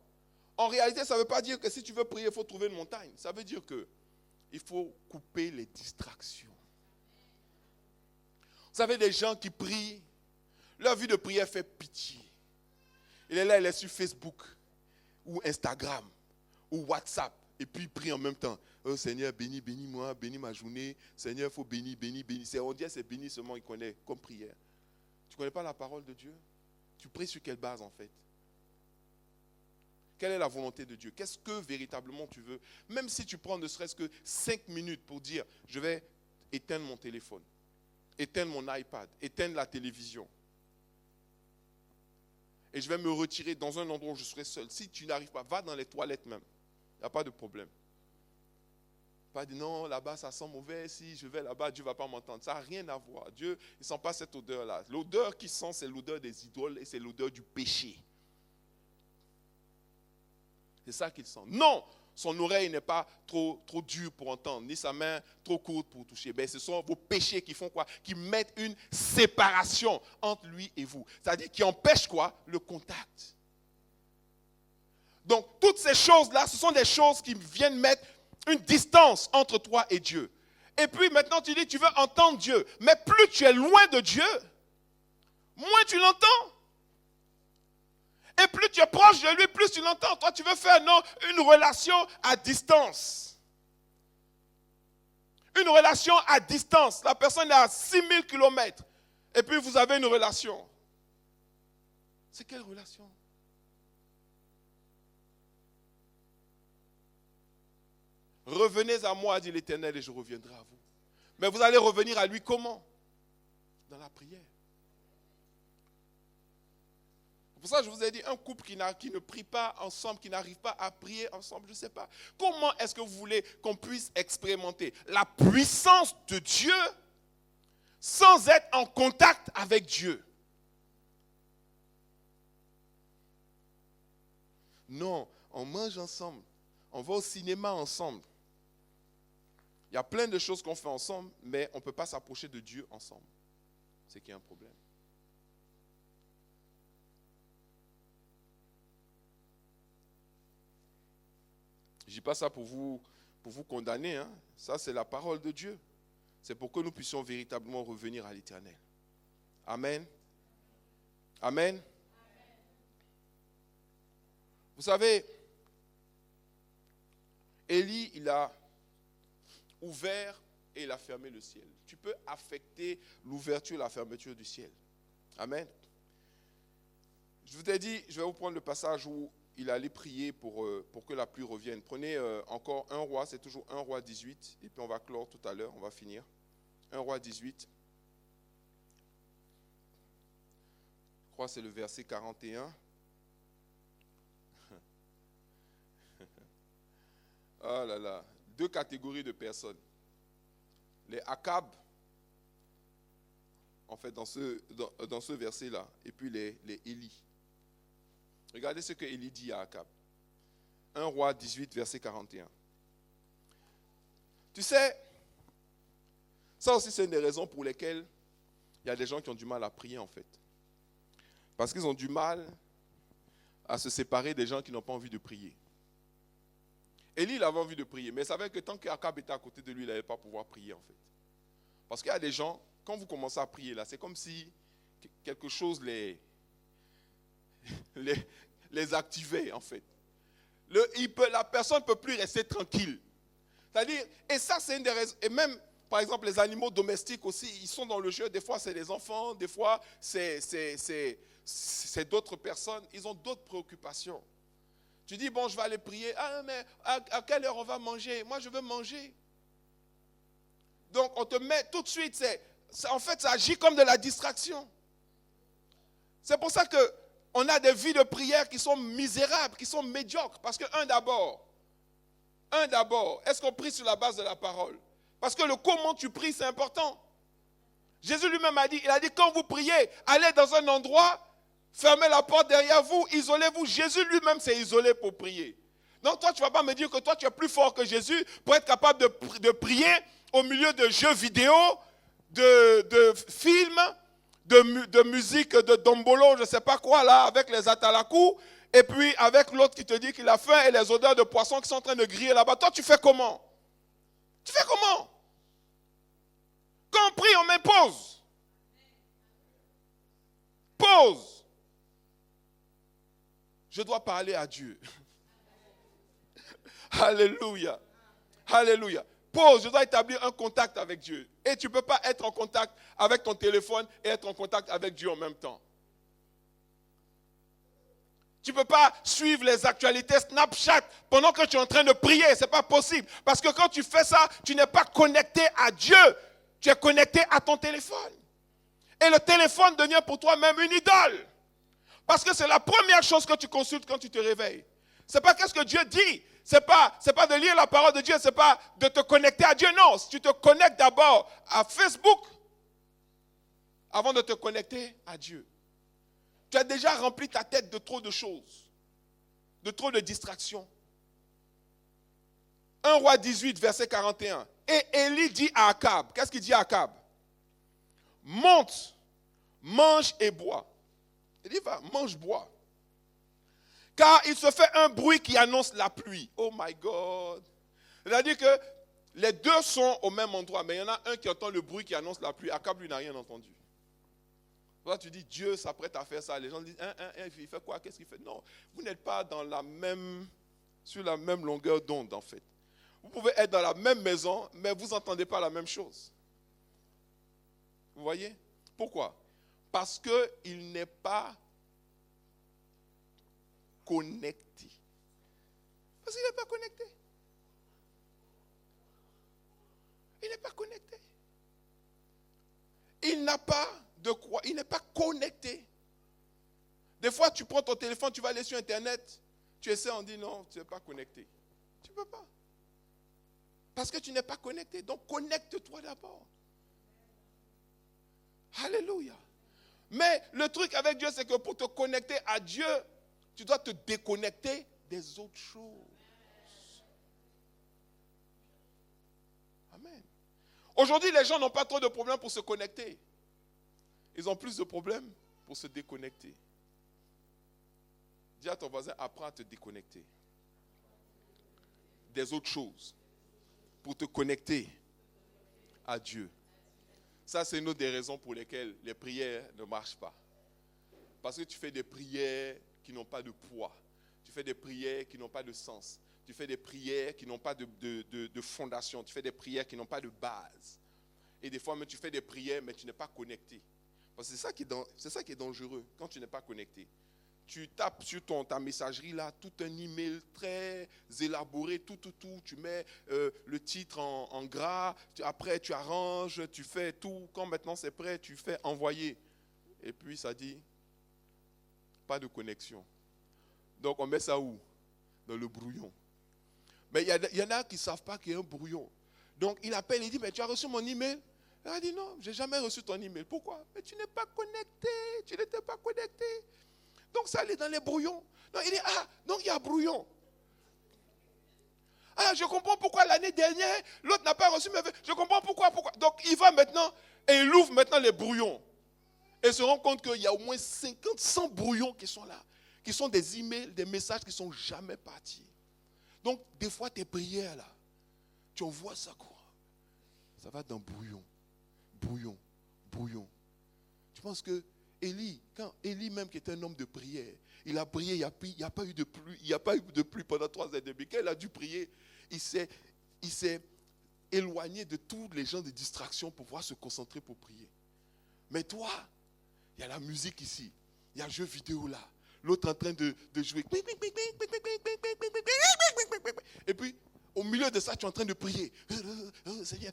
En réalité, ça ne veut pas dire que si tu veux prier, il faut trouver une montagne. Ça veut dire qu'il faut couper les distractions. Vous savez, des gens qui prient, leur vie de prière fait pitié. Il est là, il est sur Facebook, ou Instagram, ou WhatsApp, et puis il prie en même temps. Oh Seigneur, bénis-moi, bénis ma journée. Seigneur, il faut bénir. On dit c'est béni seulement, il connaît comme prière. Tu ne connais pas la parole de Dieu? Tu pries sur quelle base en fait? Quelle est la volonté de Dieu? Qu'est-ce que véritablement tu veux? Même si tu prends ne serait-ce que 5 minutes pour dire, je vais éteindre mon téléphone, éteindre mon iPad, éteindre la télévision. Et je vais me retirer dans un endroit où je serai seul. Si tu n'arrives pas, va dans les toilettes même. Il n'y a pas de problème. Pas dire non, là-bas ça sent mauvais, si je vais là-bas, Dieu ne va pas m'entendre. Ça n'a rien à voir. Dieu, il ne sent pas cette odeur-là. L'odeur qu'il sent, c'est l'odeur des idoles et c'est l'odeur du péché. C'est ça qu'il sent. Non, son oreille n'est pas trop dure pour entendre, ni sa main trop courte pour toucher. Ben, ce sont vos péchés qui font quoi? Qui mettent une séparation entre lui et vous. C'est-à-dire qui empêchent quoi? Le contact. Donc, toutes ces choses-là, ce sont des choses qui viennent mettre une distance entre toi et Dieu. Et puis maintenant, tu dis, tu veux entendre Dieu. Mais plus tu es loin de Dieu, moins tu l'entends. Et plus tu es proche de lui, plus tu l'entends. Toi, tu veux faire une relation à distance. Une relation à distance. La personne est à 6000 km. Et puis vous avez une relation. C'est quelle relation? Revenez à moi, dit l'Éternel, et je reviendrai à vous. Mais vous allez revenir à lui comment? Dans la prière. C'est pour ça que je vous ai dit, un couple qui ne prie pas ensemble, qui n'arrive pas à prier ensemble, je ne sais pas. Comment est-ce que vous voulez qu'on puisse expérimenter la puissance de Dieu sans être en contact avec Dieu? Non, on mange ensemble, on va au cinéma ensemble. Il y a plein de choses qu'on fait ensemble, mais on ne peut pas s'approcher de Dieu ensemble. C'est qu'il y a un problème. Je ne dis pas ça pour vous condamner. Hein. Ça, c'est la parole de Dieu. C'est pour que nous puissions véritablement revenir à l'Éternel. Amen. Amen. Vous savez, Élie, il a ouvert et il a fermé le ciel. Tu peux affecter l'ouverture et la fermeture du ciel. Amen. Je vous ai dit, je vais vous prendre le passage où il allait prier pour que la pluie revienne. Prenez encore 1 roi, c'est toujours 1 roi 18, et puis on va clore tout à l'heure, on va finir. 1 roi 18. Je crois que c'est le verset 41. Oh là là, 2 catégories de personnes. Les Akab, en fait, dans ce verset-là, et puis les Élie. Regardez ce que Élie dit à Akab. 1 roi 18, verset 41. Tu sais, ça aussi c'est une des raisons pour lesquelles il y a des gens qui ont du mal à prier en fait. Parce qu'ils ont du mal à se séparer des gens qui n'ont pas envie de prier. Élie, il avait envie de prier, mais il savait que tant qu'Akab était à côté de lui, il n'allait pas pouvoir prier en fait. Parce qu'il y a des gens, quand vous commencez à prier là, c'est comme si quelque chose les activait en fait. La personne ne peut plus rester tranquille. C'est-à-dire, et ça c'est une des raisons, et même par exemple les animaux domestiques aussi, ils sont dans le jeu, des fois c'est les enfants, des fois c'est d'autres personnes, ils ont d'autres préoccupations. Tu dis, bon, je vais aller prier. Ah, mais à quelle heure on va manger? Moi, je veux manger. Donc, on te met tout de suite, en fait, ça agit comme de la distraction. C'est pour ça qu'on a des vies de prière qui sont misérables, qui sont médiocres. Parce que, d'abord, est-ce qu'on prie sur la base de la parole? Parce que le comment tu pries, c'est important. Jésus lui-même a dit, quand vous priez, allez dans un endroit, fermez la porte derrière vous, isolez-vous. Jésus lui-même s'est isolé pour prier. Donc toi, tu ne vas pas me dire que toi, tu es plus fort que Jésus pour être capable de prier au milieu de jeux vidéo, de films, de musique, de dombolo, je ne sais pas quoi là, avec les atalakou, et puis avec l'autre qui te dit qu'il a faim et les odeurs de poisson qui sont en train de griller là-bas. Toi, tu fais comment? Tu fais comment? Quand on prie, on met pause. Pause. Je dois parler à Dieu. Alléluia. Alléluia. Pause, je dois établir un contact avec Dieu. Et tu ne peux pas être en contact avec ton téléphone et être en contact avec Dieu en même temps. Tu ne peux pas suivre les actualités Snapchat pendant que tu es en train de prier. Ce n'est pas possible. Parce que quand tu fais ça, tu n'es pas connecté à Dieu. Tu es connecté à ton téléphone. Et le téléphone devient pour toi même une idole. Parce que c'est la première chose que tu consultes quand tu te réveilles. Ce n'est pas qu'est-ce que Dieu dit. Ce n'est pas de lire la parole de Dieu. Ce n'est pas de te connecter à Dieu. Non, tu te connectes d'abord à Facebook avant de te connecter à Dieu. Tu as déjà rempli ta tête de trop de choses, de trop de distractions. 1 Roi 18, verset 41. Et Élie dit à Akab, qu'est-ce qu'il dit à Akab? Monte, mange et bois. Il dit, va, mange, bois. Car il se fait un bruit qui annonce la pluie. Oh my God. C'est-à-dire que les deux sont au même endroit, mais il y en a un qui entend le bruit qui annonce la pluie. Akab, lui, n'a rien entendu. Toi, tu dis, Dieu s'apprête à faire ça. Les gens disent, il fait quoi? Qu'est-ce qu'il fait? Non, vous n'êtes pas sur la même longueur d'onde, en fait. Vous pouvez être dans la même maison, mais vous n'entendez pas la même chose. Vous voyez? Pourquoi? Parce qu'il n'est pas connecté. Parce qu'il n'est pas connecté. Il n'est pas connecté. Il n'a pas de quoi. Il n'est pas connecté. Des fois, tu prends ton téléphone, tu vas aller sur Internet, tu essaies, on dit non, tu n'es pas connecté. Tu ne peux pas. Parce que tu n'es pas connecté. Donc, connecte-toi d'abord. Alléluia. Mais le truc avec Dieu, c'est que pour te connecter à Dieu, tu dois te déconnecter des autres choses. Amen. Aujourd'hui, les gens n'ont pas trop de problèmes pour se connecter. Ils ont plus de problèmes pour se déconnecter. Dis à ton voisin, apprends à te déconnecter des autres choses pour te connecter à Dieu. Ça, c'est une autre des raisons pour lesquelles les prières ne marchent pas. Parce que tu fais des prières qui n'ont pas de poids. Tu fais des prières qui n'ont pas de sens. Tu fais des prières qui n'ont pas de fondation. Tu fais des prières qui n'ont pas de base. Et des fois, même, tu fais des prières, mais tu n'es pas connecté. Parce que c'est ça qui est dangereux, quand tu n'es pas connecté. Tu tapes sur ta messagerie là, tout un email très élaboré, tout. Tu mets le titre en gras, après tu arranges, tu fais tout. Quand maintenant c'est prêt, tu fais envoyer. Et puis ça dit, pas de connexion. Donc on met ça où? Dans le brouillon. Mais il y en a qui ne savent pas qu'il y a un brouillon. Donc il appelle, il dit, mais tu as reçu mon email? Il a dit, non, je n'ai jamais reçu ton email. Pourquoi? Mais tu n'es pas connecté, tu n'étais pas connecté. Donc ça allait dans les brouillons. Donc il dit, donc il y a brouillon. Je comprends pourquoi l'année dernière, l'autre n'a pas reçu mes vœux. Je comprends pourquoi. Donc il va maintenant, et il ouvre maintenant les brouillons. Et se rend compte qu'il y a au moins 50, 100 brouillons qui sont là. Qui sont des emails, des messages qui ne sont jamais partis. Donc des fois tes prières là, tu envoies ça quoi? Ça va dans brouillon. Brouillon. Tu penses que quand Élie même qui était un homme de prière, il a prié, il n'y a pas eu de pluie, il n'y a pas eu de pluie pendant 3 ans et demi. Quand il a dû prier, il s'est éloigné de tous les gens de distraction pour pouvoir se concentrer pour prier. Mais toi, il y a la musique ici, il y a le jeu vidéo là, l'autre en train de jouer. Et puis, au milieu de ça, tu es en train de prier. Seigneur,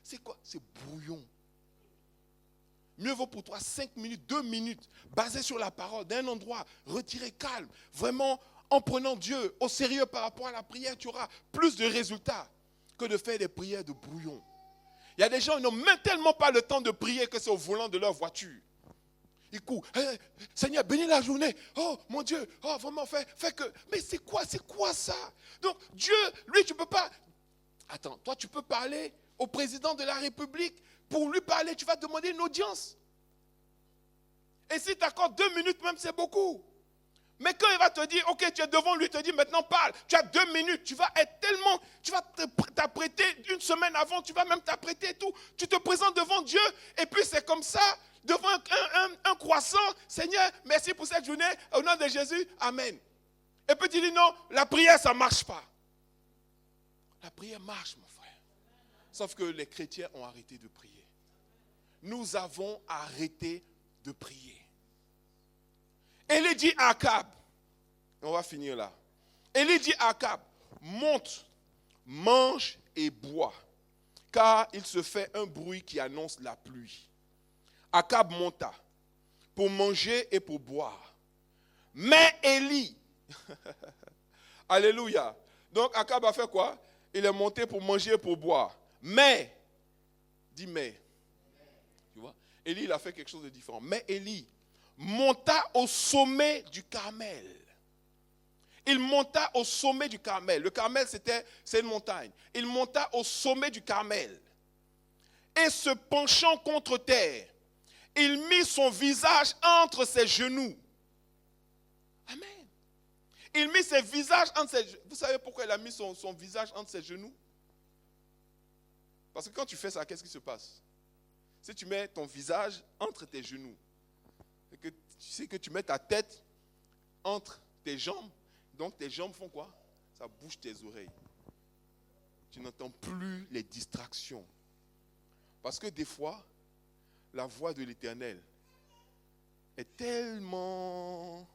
c'est quoi? C'est brouillon. Mieux vaut pour toi 5 minutes, 2 minutes, basé sur la parole, d'un endroit, retiré, calme. Vraiment, en prenant Dieu au sérieux par rapport à la prière, tu auras plus de résultats que de faire des prières de brouillon. Il y a des gens qui n'ont même tellement pas le temps de prier que c'est au volant de leur voiture. Ils courent. Hey, Seigneur, bénis la journée. Oh, mon Dieu. Oh, vraiment, fais que... Mais c'est quoi ça? Donc, Dieu, lui, tu ne peux pas... Attends, toi, tu peux parler au président de la République. Pour lui parler, tu vas demander une audience. Et si tu accordes 2 minutes même, c'est beaucoup. Mais quand il va te dire, ok, tu es devant lui, il te dit, maintenant parle. Tu as 2 minutes, tu vas être tellement... Tu vas t'apprêter une semaine avant, tu vas même t'apprêter et tout. Tu te présentes devant Dieu, et puis c'est comme ça, devant un croissant. Seigneur, merci pour cette journée. Au nom de Jésus, amen. Et puis tu dis, non, la prière, ça ne marche pas. La prière marche, mon frère. Sauf que les chrétiens ont arrêté de prier. Nous avons arrêté de prier. Élie dit à Akab, on va finir là. Élie dit à Akab, monte, mange et bois, car il se fait un bruit qui annonce la pluie. Akab monta pour manger et pour boire. Mais Élie, alléluia. Donc Akab a fait quoi? Il est monté pour manger et pour boire. Mais, dis mais. Tu vois? Élie, il a fait quelque chose de différent. Mais Élie monta au sommet du Carmel. Il monta au sommet du Carmel. Le Carmel, c'est une montagne. Il monta au sommet du Carmel. Et se penchant contre terre, il mit son visage entre ses genoux. Amen. Il mit ses visages entre ses genoux. Vous savez pourquoi il a mis son visage entre ses genoux? Parce que quand tu fais ça, qu'est-ce qui se passe? Si tu mets ton visage entre tes genoux, et que tu sais que tu mets ta tête entre tes jambes, donc tes jambes font quoi? Ça bouge tes oreilles. Tu n'entends plus les distractions. Parce que des fois, la voix de l'Éternel est tellement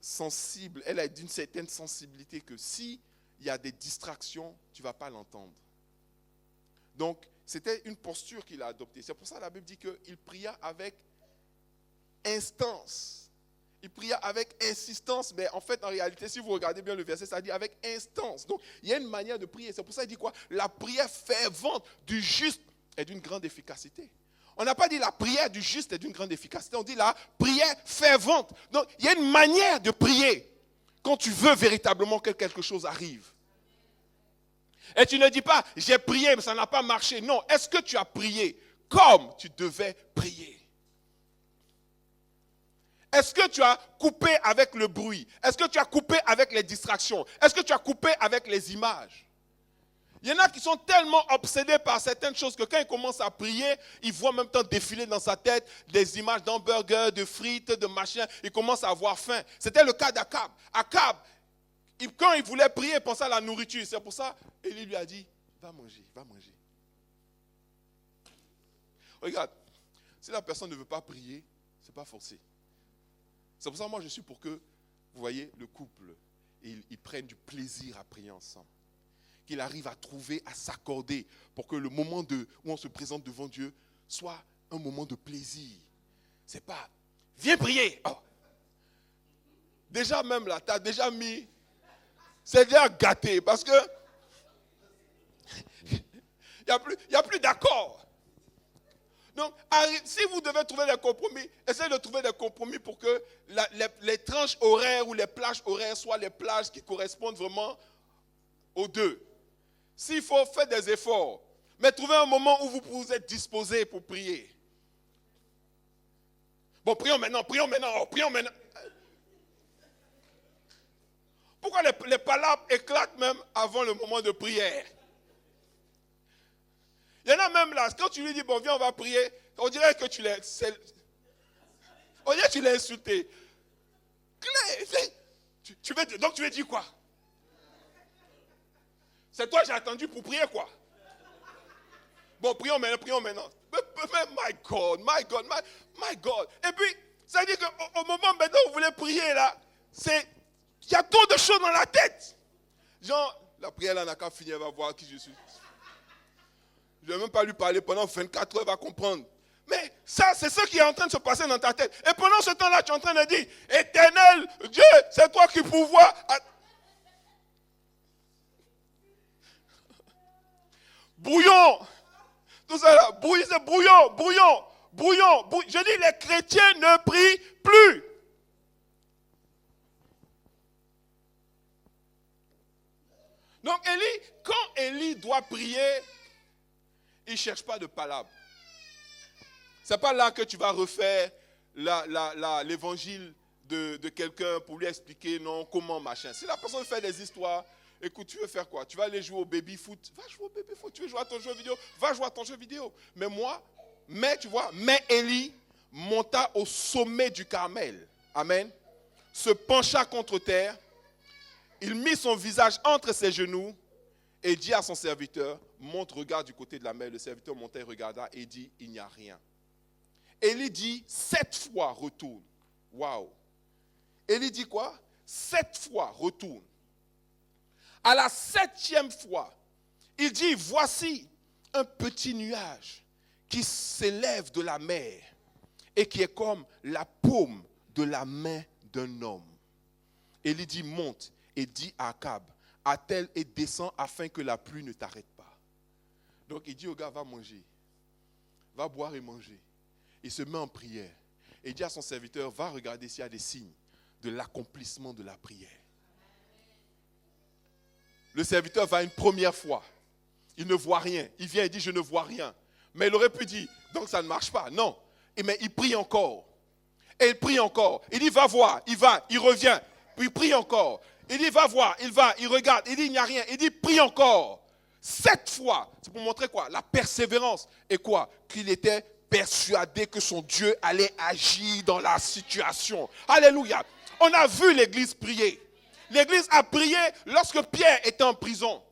sensible, elle a d'une certaine sensibilité que si il y a des distractions, tu ne vas pas l'entendre. Donc, c'était une posture qu'il a adoptée. C'est pour ça que la Bible dit qu'il pria avec instance. Il pria avec insistance, mais en fait, en réalité, si vous regardez bien le verset, ça dit avec instance. Donc, il y a une manière de prier. C'est pour ça qu'il dit quoi? La prière fervente du juste est d'une grande efficacité. On n'a pas dit la prière du juste est d'une grande efficacité. On dit la prière fervente. Donc, il y a une manière de prier quand tu veux véritablement que quelque chose arrive. Et tu ne dis pas, j'ai prié, mais ça n'a pas marché. Non, est-ce que tu as prié comme tu devais prier? Est-ce que tu as coupé avec le bruit? Est-ce que tu as coupé avec les distractions? Est-ce que tu as coupé avec les images? Il y en a qui sont tellement obsédés par certaines choses que quand ils commencent à prier, ils voient en même temps défiler dans sa tête des images d'hamburgers, de frites, de machins. Ils commencent à avoir faim. C'était le cas d'Akab. Akab, quand il voulait prier, il pensait à la nourriture. C'est pour ça qu'Élie lui a dit, va manger, va manger. Regarde, si la personne ne veut pas prier, ce n'est pas forcé. C'est pour ça que moi je suis pour que, vous voyez, le couple, ils prennent du plaisir à prier ensemble. Qu'il arrive à trouver, à s'accorder pour que le moment où on se présente devant Dieu soit un moment de plaisir. C'est pas, viens prier. Oh. Déjà même là, tu as déjà mis, c'est déjà gâté parce que il n'y a plus d'accord. Donc, si vous devez trouver des compromis, essayez de trouver des compromis pour que les tranches horaires ou les plages horaires soient les plages qui correspondent vraiment aux deux. S'il faut, faire des efforts, mais trouvez un moment où vous êtes disposés pour prier. Bon, prions maintenant. Pourquoi les palabres éclatent même avant le moment de prière? Il y en a même là, quand tu lui dis, bon, viens, on va prier, on dirait que tu l'as insulté. Donc tu veux dire quoi? C'est toi j'ai attendu pour prier quoi? Bon, prions maintenant. Mais my God. Et puis, Ça veut dire qu'au moment maintenant où vous voulez prier, là, il y a trop de choses dans la tête. Genre, la prière, là, n'a qu'à finir, elle va voir qui je suis. Je ne vais même pas lui parler pendant 24 heures, elle va comprendre. Mais ça, c'est ce qui est en train de se passer dans ta tête. Et pendant ce temps-là, tu es en train de dire, Éternel, Dieu, c'est toi qui pourvois. Bouillon. Tout ça là, bouillon. Je dis, les chrétiens ne prient plus. Donc Élie, quand Élie doit prier, il ne cherche pas de palabres. Ce n'est pas là que tu vas refaire l'évangile de quelqu'un pour lui expliquer non, comment, machin. Si la personne fait des histoires, écoute, tu veux faire quoi? Tu vas aller jouer au baby-foot? Va jouer au baby-foot. Tu veux jouer à ton jeu vidéo? Va jouer à ton jeu vidéo. Mais Élie monta au sommet du Carmel. Amen. Se pencha contre terre. Il mit son visage entre ses genoux et dit à son serviteur, monte, regarde du côté de la mer. Le serviteur monta et regarda et dit, il n'y a rien. Élie dit, 7 fois retourne. Waouh. Élie dit quoi? 7 fois retourne. À la 7e fois, il dit, voici un petit nuage qui s'élève de la mer et qui est comme la paume de la main d'un homme. Élie dit, monte et dit à Akab, attelle et descends afin que la pluie ne t'arrête pas. Donc il dit au gars, va manger, va boire et manger. Il se met en prière et dit à son serviteur, va regarder s'il y a des signes de l'accomplissement de la prière. Le serviteur va une première fois, il ne voit rien. Il vient et dit, je ne vois rien. Mais il aurait pu dire, donc ça ne marche pas. Non, mais il prie encore. Et il prie encore. Il dit, va voir, il va, il revient. Puis il prie encore. Il dit, va voir, il va, il regarde. Il dit, il n'y a rien. Il dit, prie encore. 7 fois. C'est pour montrer quoi? La persévérance. Et quoi? Qu'il était persuadé que son Dieu allait agir dans la situation. Alléluia. On a vu l'église prier. L'église a prié lorsque Pierre était en prison.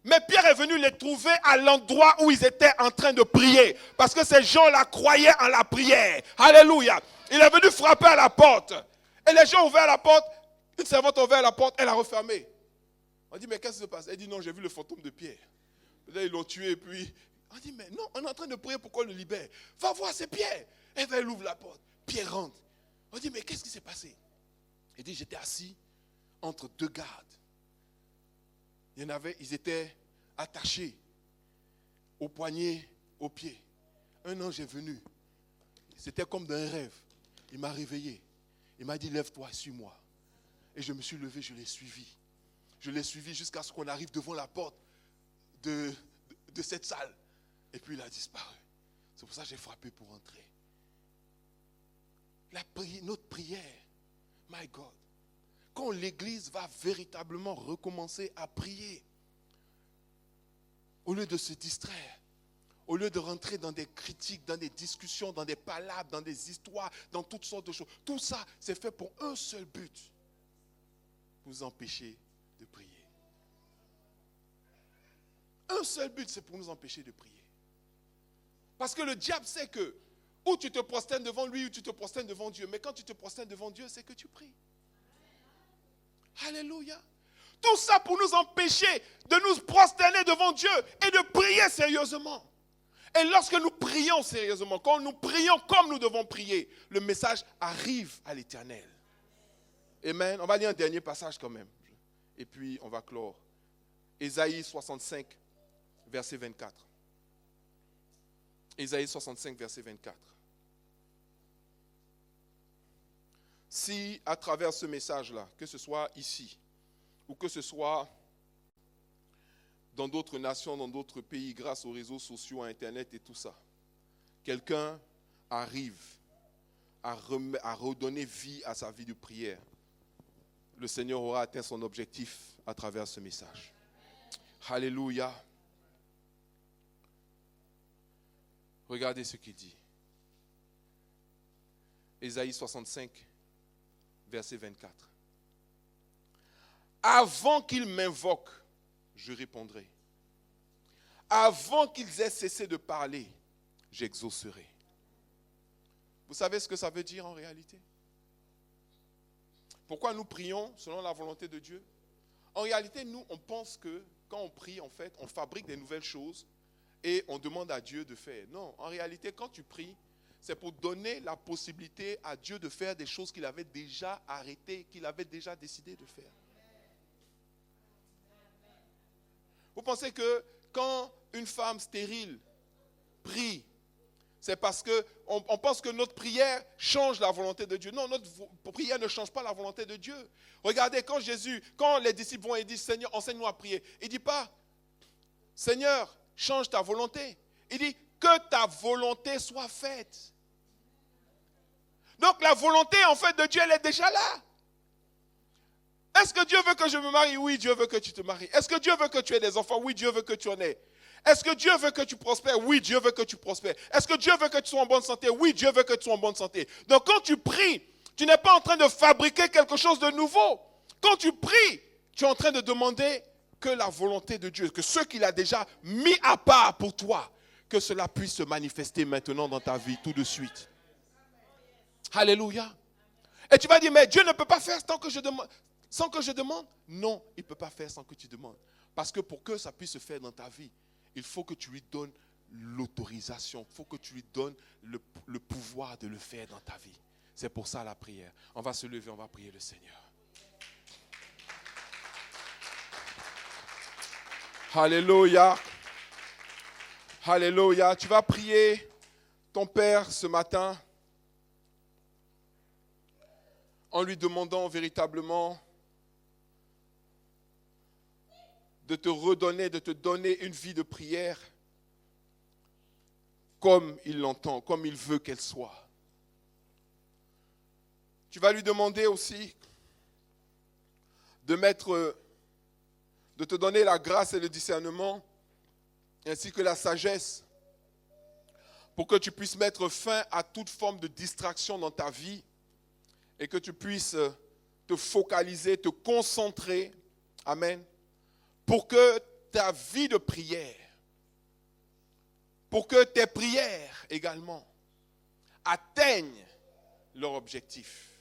Mais Pierre est venu les trouver à l'endroit où ils étaient en train de prier. Parce que ces gens-là croyaient en la prière. Alléluia. Il est venu frapper à la porte. Et les gens ont ouvert la porte. Une servante a ouvert la porte, elle a refermé. On dit, mais qu'est-ce qui se passe? Elle dit, non, j'ai vu le fantôme de Pierre. Là, ils l'ont tué et puis... On dit, mais non, on est en train de prier pour qu'on le libère. Va voir, c'est Pierre. Et elle ouvre la porte. Pierre rentre. On dit, mais qu'est-ce qui s'est passé? Il dit, j'étais assis entre 2 gardes. Ils étaient attachés aux poignets, aux pieds. Un ange est venu. C'était comme d'un rêve. Il m'a réveillé. Il m'a dit, lève-toi, suis-moi. Et je me suis levé, je l'ai suivi. Je l'ai suivi jusqu'à ce qu'on arrive devant la porte de cette salle. Et puis il a disparu. C'est pour ça que j'ai frappé pour entrer. Notre prière, my God, quand l'église va véritablement recommencer à prier, au lieu de se distraire, au lieu de rentrer dans des critiques, dans des discussions, dans des palabres, dans des histoires, dans toutes sortes de choses, tout ça, c'est fait pour un seul but, nous empêcher de prier. Un seul but, c'est pour nous empêcher de prier. Parce que le diable sait que ou tu te prosternes devant lui ou tu te prosternes devant Dieu. Mais quand tu te prosternes devant Dieu, c'est que tu pries. Alléluia. Tout ça pour nous empêcher de nous prosterner devant Dieu et de prier sérieusement. Et lorsque nous prions sérieusement, quand nous prions comme nous devons prier, le message arrive à l'Éternel. Amen. On va lire un dernier passage quand même. Et puis on va clore. Ésaïe 65, verset 24. Ésaïe 65, verset 24. Si à travers ce message-là, que ce soit ici, ou que ce soit dans d'autres nations, dans d'autres pays, grâce aux réseaux sociaux, à Internet et tout ça, quelqu'un arrive à redonner vie à sa vie de prière, le Seigneur aura atteint son objectif à travers ce message. Alléluia. Regardez ce qu'il dit. Ésaïe 65, verset 24. Avant qu'ils m'invoquent, je répondrai. Avant qu'ils aient cessé de parler, j'exaucerai. Vous savez ce que ça veut dire en réalité? Pourquoi nous prions selon la volonté de Dieu? En réalité, nous, on pense que quand on prie, en fait, on fabrique des nouvelles choses et on demande à Dieu de faire. Non, en réalité, quand tu pries, c'est pour donner la possibilité à Dieu de faire des choses qu'il avait déjà arrêtées, qu'il avait déjà décidé de faire. Vous pensez que quand une femme stérile prie, c'est parce qu'on pense que notre prière change la volonté de Dieu. Non, notre prière ne change pas la volonté de Dieu. Regardez, quand les disciples vont et disent, Seigneur, enseigne-nous à prier, il ne dit pas, Seigneur, change ta volonté. Il dit, que ta volonté soit faite. Donc la volonté, en fait, de Dieu, elle est déjà là. Est-ce que Dieu veut que je me marie? Oui, Dieu veut que tu te maries. Est-ce que Dieu veut que tu aies des enfants? Oui, Dieu veut que tu en aies. Est-ce que Dieu veut que tu prospères? Oui, Dieu veut que tu prospères. Est-ce que Dieu veut que tu sois en bonne santé? Oui, Dieu veut que tu sois en bonne santé. Donc quand tu pries, tu n'es pas en train de fabriquer quelque chose de nouveau. Quand tu pries, tu es en train de demander que la volonté de Dieu, que ce qu'il a déjà mis à part pour toi, que cela puisse se manifester maintenant dans ta vie tout de suite. Alléluia. Et tu vas dire, mais Dieu ne peut pas faire sans que je demande. Non, il ne peut pas faire sans que tu demandes. Parce que pour que ça puisse se faire dans ta vie, il faut que tu lui donnes l'autorisation. Il faut que tu lui donnes le pouvoir de le faire dans ta vie. C'est pour ça la prière. On va se lever, on va prier le Seigneur. Alléluia. Alléluia. Tu vas prier ton Père ce matin en lui demandant véritablement de te redonner, de te donner une vie de prière comme il l'entend, comme il veut qu'elle soit. Tu vas lui demander aussi de te donner la grâce et le discernement, ainsi que la sagesse, pour que tu puisses mettre fin à toute forme de distraction dans ta vie et que tu puisses te focaliser, te concentrer, amen, pour que ta vie de prière, pour que tes prières également atteignent leur objectif.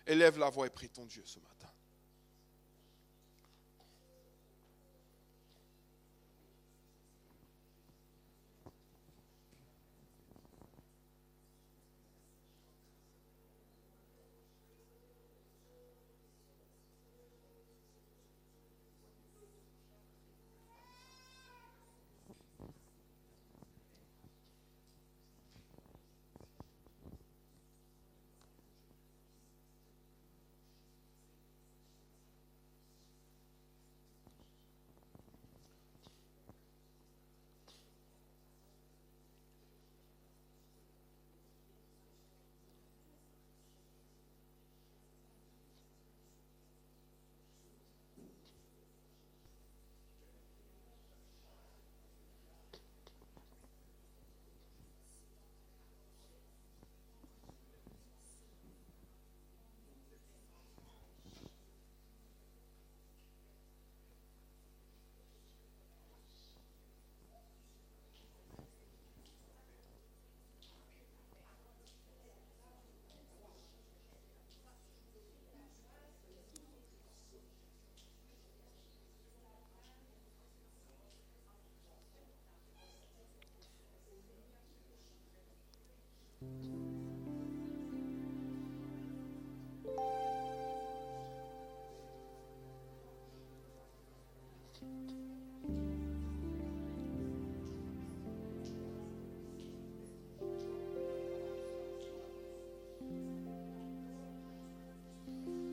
Élève la voix et prie ton Dieu ce matin.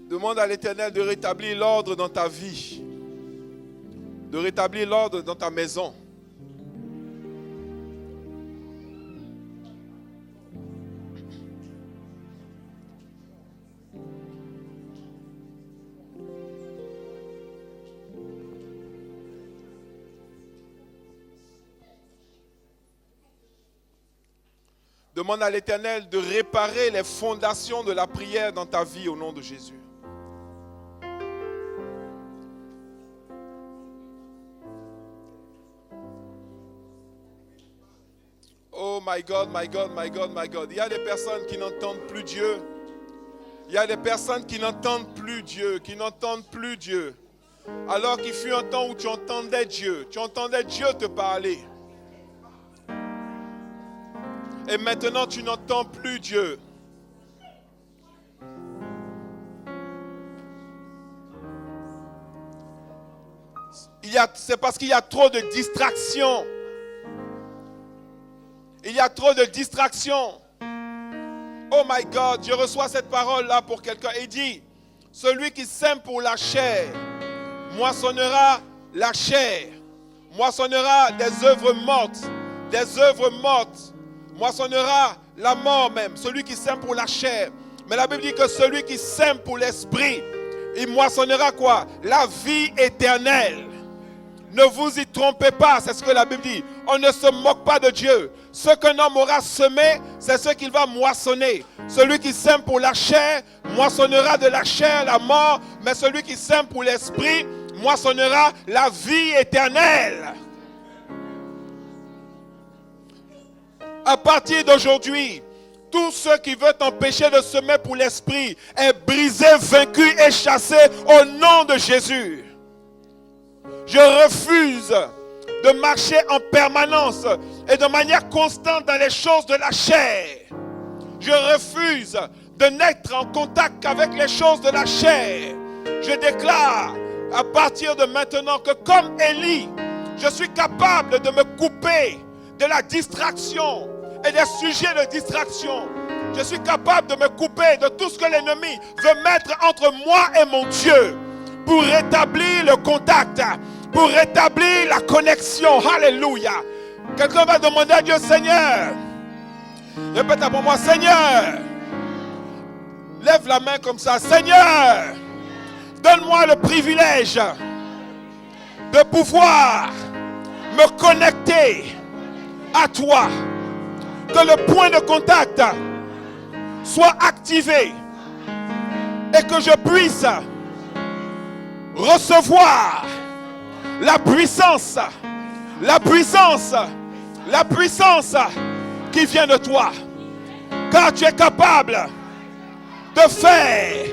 Demande à l'Éternel de rétablir l'ordre dans ta vie, de rétablir l'ordre dans ta maison. Demande à l'Éternel de réparer les fondations de la prière dans ta vie au nom de Jésus. Oh Oh my God, my God, my God, my God. Il y a des personnes qui n'entendent plus Dieu. Il y a des personnes qui n'entendent plus Dieu, qui n'entendent plus Dieu. Alors qu'il fut un temps où tu entendais Dieu te parler. Et maintenant tu n'entends plus Dieu. C'est parce qu'il y a trop de distractions. Il y a trop de distractions. Oh my God, je reçois cette parole-là pour quelqu'un. Il dit, celui qui sème pour la chair, moissonnera la chair. Moissonnera des œuvres mortes. Des œuvres mortes. Moissonnera la mort même. Celui qui sème pour la chair. Mais la Bible dit que celui qui sème pour l'esprit, il moissonnera quoi? La vie éternelle. Ne vous y trompez pas, c'est ce que la Bible dit. On ne se moque pas de Dieu. Ce qu'un homme aura semé, c'est ce qu'il va moissonner. Celui qui sème pour la chair, moissonnera de la chair la mort. Mais celui qui sème pour l'esprit, moissonnera la vie éternelle. À partir d'aujourd'hui, tout ce qui veut t'empêcher de semer pour l'esprit est brisé, vaincu et chassé au nom de Jésus. Je refuse de marcher en permanence et de manière constante dans les choses de la chair. Je refuse de n'être en contact qu'avec les choses de la chair. Je déclare à partir de maintenant que comme Élie, je suis capable de me couper de la distraction et des sujets de distraction. Je suis capable de me couper de tout ce que l'ennemi veut mettre entre moi et mon Dieu pour rétablir le contact, pour rétablir la connexion. Alléluia. Quelqu'un va demander à Dieu, Seigneur, répète pour moi, Seigneur, lève la main comme ça, Seigneur, donne-moi le privilège de pouvoir me connecter à toi, que le point de contact soit activé et que je puisse recevoir la puissance qui vient de toi. Car tu es capable de faire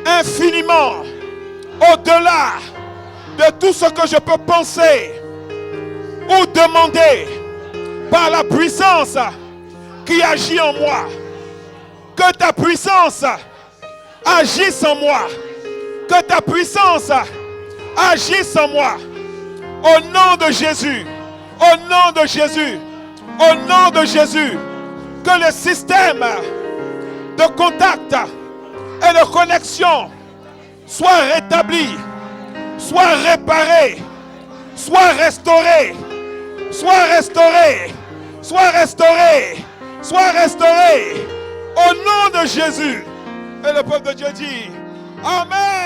infiniment au-delà de tout ce que je peux penser ou demander par la puissance qui agit en moi. Que ta puissance agisse en moi. Que ta puissance agisse en moi. Au nom de Jésus. Au nom de Jésus. Au nom de Jésus. Que le système de contact et de connexion soit rétabli, soit réparé, soit restauré, soit restauré, soit restauré, soit restauré. Au nom de Jésus. Et le peuple de Dieu dit, Amen.